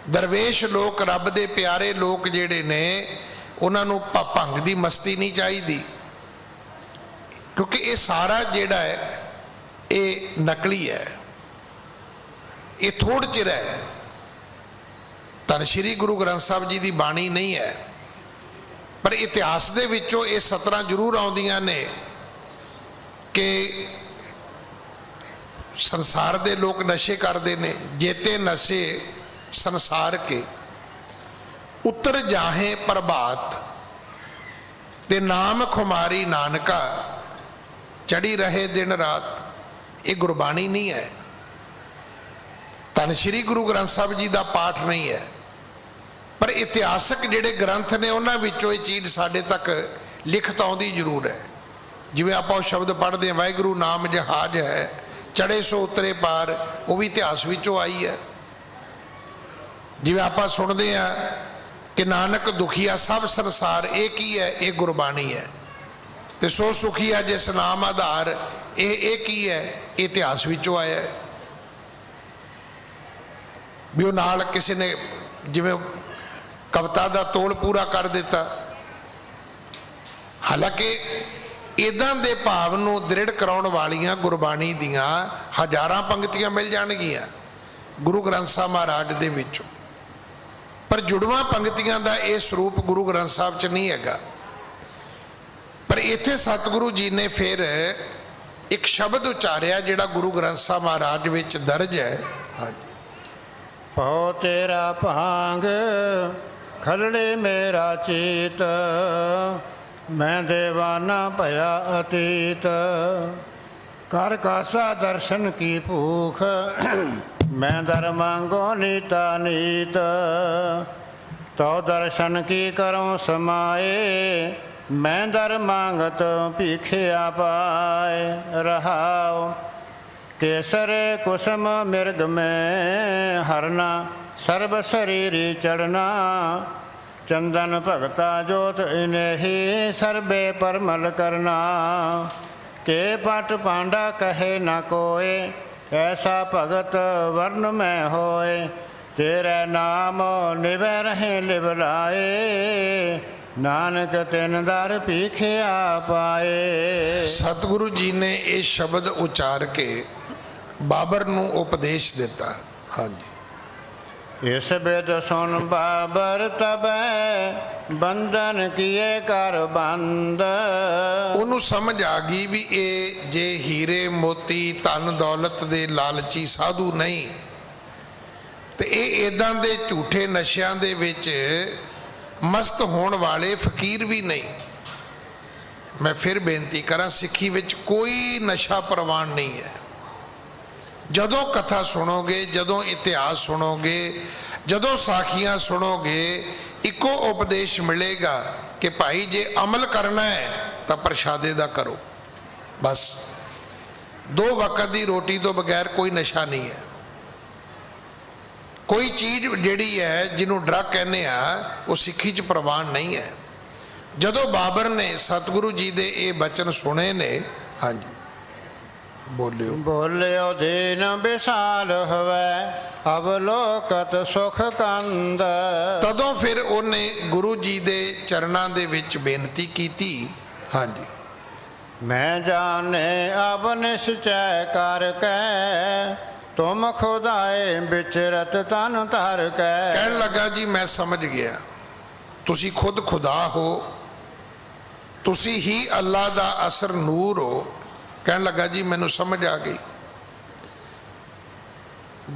ਦਰਵੇਸ਼ ਲੋਕ, ਰੱਬ ਦੇ ਪਿਆਰੇ ਲੋਕ ਜਿਹੜੇ ਨੇ, ਉਹਨਾਂ ਨੂੰ ਭੰਗ ਦੀ ਮਸਤੀ ਨਹੀਂ ਚਾਹੀਦੀ, ਕਿਉਂਕਿ ਇਹ ਸਾਰਾ ਜਿਹੜਾ ਹੈ ਇਹ ਨਕਲੀ ਹੈ, ਇਹ ਥੋੜ੍ਹ ਚਿਰ ਹੈ। ਧੰਨ ਸ਼੍ਰੀ ਗੁਰੂ ਗ੍ਰੰਥ ਸਾਹਿਬ ਜੀ ਦੀ ਬਾਣੀ ਨਹੀਂ ਹੈ, ਪਰ ਇਤਿਹਾਸ ਦੇ ਵਿੱਚੋਂ ਇਹ ਸਤਰਾਂ ਜ਼ਰੂਰ ਆਉਂਦੀਆਂ ਨੇ ਕਿ ਸੰਸਾਰ ਦੇ ਲੋਕ ਨਸ਼ੇ ਕਰਦੇ ਨੇ। ਜੇਤੇ ਨਸ਼ੇ ਸੰਸਾਰ ਕੇ ਉਤਰ ਜਾਹੇ ਪ੍ਰਭਾਤ, ਤੇ ਨਾਮ ਖੁਮਾਰੀ ਨਾਨਕਾ ਚੜੀ ਰਹੇ ਦਿਨ ਰਾਤ। ਇਹ ਗੁਰਬਾਣੀ ਨਹੀਂ ਹੈ, ਧੰਨ ਸ਼੍ਰੀ ਗੁਰੂ ਗ੍ਰੰਥ ਸਾਹਿਬ ਜੀ ਦਾ ਪਾਠ ਨਹੀਂ ਹੈ, ਪਰ ਇਤਿਹਾਸਕ ਜਿਹੜੇ ਗ੍ਰੰਥ ਨੇ ਉਹਨਾਂ ਵਿੱਚੋਂ ਇਹ ਚੀਜ਼ ਸਾਡੇ ਤੱਕ ਲਿਖਤ ਆਉਂਦੀ ਜ਼ਰੂਰ ਹੈ। ਜਿਵੇਂ ਆਪਾਂ ਉਹ ਸ਼ਬਦ ਪੜ੍ਹਦੇ ਹਾਂ, ਵਾਹਿਗੁਰੂ ਨਾਮ ਜਹਾਜ਼ ਹੈ ਚੜੇ ਸੋ ਉਤਰੇ ਪਾਰ, ਉਹ ਵੀ ਇਤਿਹਾਸ ਵਿੱਚੋਂ ਆਈ ਹੈ। ਜਿਵੇਂ ਆਪਾਂ ਸੁਣਦੇ ਹਾਂ ਕਿ ਨਾਨਕ ਦੁਖੀਆ ਸਭ ਸੰਸਾਰ, ਇਹ ਕੀ ਹੈ? ਇਹ ਗੁਰਬਾਣੀ ਹੈ। ਤੇ ਸੋ ਸੁਖੀਆ ਜਿਸ ਨਾਮ ਆਧਾਰ, ਇਹ ਕੀ ਹੈ? ਇਹ ਇਤਿਹਾਸ ਵਿੱਚੋਂ ਆਇਆ ਹੈ। ਵੀ ਉਹ ਨਾਲ ਕਿਸੇ ਨੇ ਜਿਵੇਂ ਕਵਿਤਾ ਦਾ ਤੋਲ ਪੂਰਾ ਕਰ ਦਿੱਤਾ। ਹਾਲਾਂਕਿ ਇੱਦਾਂ ਦੇ ਭਾਵ ਨੂੰ ਦ੍ਰਿੜ ਕਰਾਉਣ ਵਾਲੀਆਂ ਗੁਰਬਾਣੀ ਦੀਆਂ ਹਜ਼ਾਰਾਂ ਪੰਕਤੀਆਂ ਮਿਲ ਜਾਣਗੀਆਂ ਗੁਰੂ ਗ੍ਰੰਥ ਸਾਹਿਬ ਮਹਾਰਾਜ ਦੇ ਵਿੱਚੋਂ, ਪਰ ਜੁੜਵਾਂ ਪੰਕਤੀਆਂ ਦਾ ਇਹ ਸਰੂਪ ਗੁਰੂ ਗ੍ਰੰਥ ਸਾਹਿਬ 'ਚ ਨਹੀਂ ਹੈਗਾ। ਪਰ ਇੱਥੇ ਸਤਿਗੁਰੂ ਜੀ ਨੇ ਫਿਰ ਇੱਕ ਸ਼ਬਦ ਉਚਾਰਿਆ ਜਿਹੜਾ ਗੁਰੂ ਗ੍ਰੰਥ ਸਾਹਿਬ ਮਹਾਰਾਜ ਵਿੱਚ ਦਰਜ ਹੈ। ਭਉ ਤੇਰਾ ਭਾਂਗ ਖਲੜੇ ਮੇਰਾ ਚੀਤ, ਮੈਂ ਦੇਵਾਨਾ ਭਇਆ ਅਤੀਤ। ਕਰ ਕਾਸਾ ਦਰਸ਼ਨ ਕੀ ਭੂਖ, ਮੈਂ ਦਰ ਮੰਗੋ ਨੀਤਾ ਨੀਤ। ਤਉ ਦਰਸ਼ਨ ਕੀ ਕਰਉ ਸਮਾਏ, ਮੈਂ ਦਰ ਮੰਗਤ ਭੀਖਿਆ ਪਾਏ। ਰਹਾਉ केसर कुसुम मिर्ग में हरना, सर्व शरीरी चढ़ना। चंदन भगता जोत इन्हें सर्वे परमल करना। के पट पांडा कहे न कोय, ऐसा भगत वर्ण में होए। तेरे नाम निभ रहे लिवलाए, नानक तिन दर भीखिया पाए। सतगुरु जी ने ये शब्द उचार के बाबर ਨੂੰ ਉਪਦੇਸ਼ ਦਿੱਤਾ। ਹਾਂਜੀ, ਇਸ ਬਿਦ ਸੁਨ ਬਾਬਰ ਤਬੈ, ਬੰਧਨ ਕੀਏ ਕਰ ਬੰਦ। ਉਹਨੂੰ ਸਮਝ ਆ ਗਈ ਵੀ ਇਹ ਜੇ ਹੀਰੇ ਮੋਤੀ ਧਨ ਦੌਲਤ ਦੇ ਲਾਲਚੀ ਸਾਧੂ ਨਹੀਂ, ਤੇ ਇਹ ਇਦਾਂ ਦੇ ਝੂਠੇ ਨਸ਼ਿਆਂ ਦੇ ਵਿੱਚ ਮਸਤ ਹੋਣ ਵਾਲੇ ਫਕੀਰ ਵੀ ਨਹੀਂ। ਮੈਂ ਫਿਰ ਬੇਨਤੀ ਕਰਾਂ, ਸਿੱਖੀ ਵਿੱਚ ਕੋਈ ਨਸ਼ਾ ਪ੍ਰਵਾਨ ਨਹੀਂ ਹੈ। ਜਦੋਂ ਕਥਾ ਸੁਣੋਗੇ, ਜਦੋਂ ਇਤਿਹਾਸ ਸੁਣੋਗੇ, ਜਦੋਂ ਸਾਖੀਆਂ ਸੁਣੋਗੇ, ਇੱਕੋ ਉਪਦੇਸ਼ ਮਿਲੇਗਾ ਕਿ ਭਾਈ ਜੇ ਅਮਲ ਕਰਨਾ ਹੈ ਤਾਂ ਪ੍ਰਸ਼ਾਦੇ ਦਾ ਕਰੋ। ਬਸ 2 ਵਕਤ ਦੀ ਰੋਟੀ ਤੋਂ ਬਗੈਰ ਕੋਈ ਨਸ਼ਾ ਨਹੀਂ ਹੈ। ਕੋਈ ਚੀਜ਼ ਜਿਹੜੀ ਹੈ ਜਿਹਨੂੰ ਡਰੱਗ ਕਹਿੰਦੇ ਆ, ਉਹ ਸਿੱਖੀ 'ਚ ਪ੍ਰਵਾਨ ਨਹੀਂ ਹੈ। ਜਦੋਂ ਬਾਬਰ ਨੇ ਸਤਿਗੁਰੂ ਜੀ ਦੇ ਇਹ ਬਚਨ ਸੁਣੇ ਨੇ, ਹਾਂਜੀ ਬੋਲਿਓ ਬੋਲਿਓ ਦੀਨ ਵਿਸਾਲ ਹੋਵੇ, ਅਵਲੋਕਤ ਸੁਖ ਕੰਦ। ਤਦੋਂ ਫਿਰ ਉਹਨੇ ਗੁਰੂ ਜੀ ਦੇ ਚਰਨਾਂ ਦੇ ਵਿੱਚ ਬੇਨਤੀ ਕੀਤੀ। ਹਾਂਜੀ, ਮੈਂ ਜਾਣੇ ਅਬ ਨਿਸ਼ਚੈ ਕਰ ਕੈ, ਤੁਮ ਖੁਦਾਏ ਵਿਚਰਤ ਤਨ ਧਰ ਕੈ। ਕਹਿਣ ਲੱਗਾ ਜੀ ਮੈਂ ਸਮਝ ਗਿਆ, ਤੁਸੀਂ ਖੁਦ ਖੁਦਾ ਹੋ, ਤੁਸੀਂ ਹੀ ਅੱਲਾ ਦਾ ਅਸਰ ਨੂਰ ਹੋ। ਕਹਿਣ ਲੱਗਾ ਜੀ ਮੈਨੂੰ ਸਮਝ ਆ ਗਈ,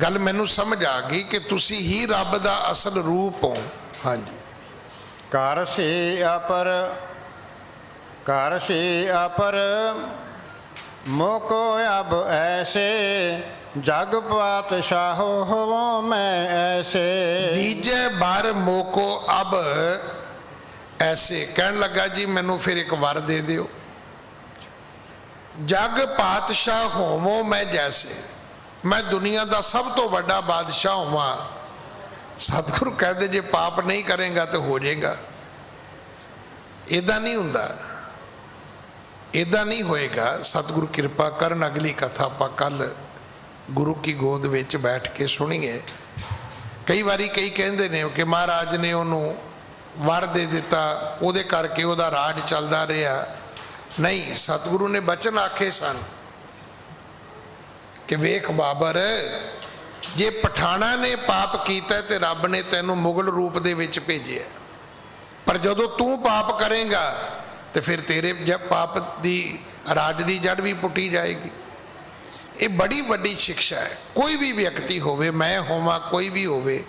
ਗੱਲ ਮੈਨੂੰ ਸਮਝ ਆ ਗਈ ਕਿ ਤੁਸੀਂ ਹੀ ਰੱਬ ਦਾ ਅਸਲ ਰੂਪ ਹੋ। ਹਾਂਜੀ, ਕਰ ਸੀ ਅਪਰ ਮੋਕੋ ਅਬ ਐਸੇ, ਜਗ ਪਾਤਸ਼ਾਹ ਹੋ ਮੈਂ ਐਸੇ। ਦੀਜੇ ਬਾਰ ਮੋਕੋ ਅਬ ਐਸੇ। ਕਹਿਣ ਲੱਗਾ ਜੀ ਮੈਨੂੰ ਫਿਰ ਇੱਕ ਵਰ ਦੇ ਦਿਓ, ਜਗ ਪਾਤਸ਼ਾਹ ਹੋਵੋ ਮੈਂ ਜੈਸੇ। मैं दुनिया का सब तो बड़ा बादशाह होवां, सतगुरु कहते जे पाप नहीं करेगा तो हो जाएगा। इदा नहीं हुंदा, इदा नहीं होएगा। सतगुरु कृपा करन। अगली कथा आपां कल गुरु की गोद विच बैठ के सुनीए। कई बारी कई कहते ने कि महाराज ने उन्होंने वर दे दिता, उहदे करके उहदा राज चलदा रहा। नहीं, सतगुरु ने बचन आखे सन कि वेख बाबर, जे पठाना ने पाप किया तो रब ने तैनू मुगल रूप दे विच भेजिया, पर जदों तू पाप करेगा तो फिर तेरे जब पाप दी राज की जड़ भी पुटी जाएगी। ये बड़ी बड़ी शिक्षा है। कोई भी व्यक्ति होवे, मैं होवा कोई भी होवे,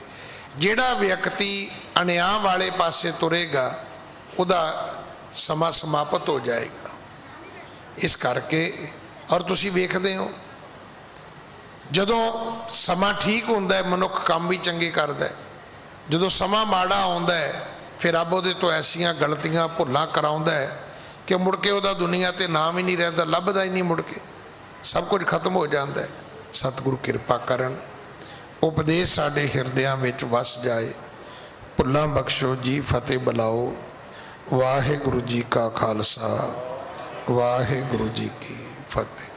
जिहड़ा व्यक्ति अन्याय वाले पासे तुरेगा उहदा समा समाप्त हो जाएगा। इस करके और तुसीं वेखदे हो जदों समा ठीक होंदा है मनुख काम भी चंगे करदा है, जदों समा माड़ा आउंदा है फिर रब उहदे तो ऐसियां गलतियां भुल्लां कराउंदा है कि मुड़ के उहदा दुनिया ते नाम ही नहीं रहिंदा, लभदा ही नहीं, मुड़ के सब कुछ खत्म हो जाता है। सतगुरु कृपा करन, उपदेश साडे हिरदियां विच वस जाए। भुल्लां बख्शो जी, फतेह बुलाओ। वाहिगुरु जी का खालसा, वाहिगुरु जी की फतेह।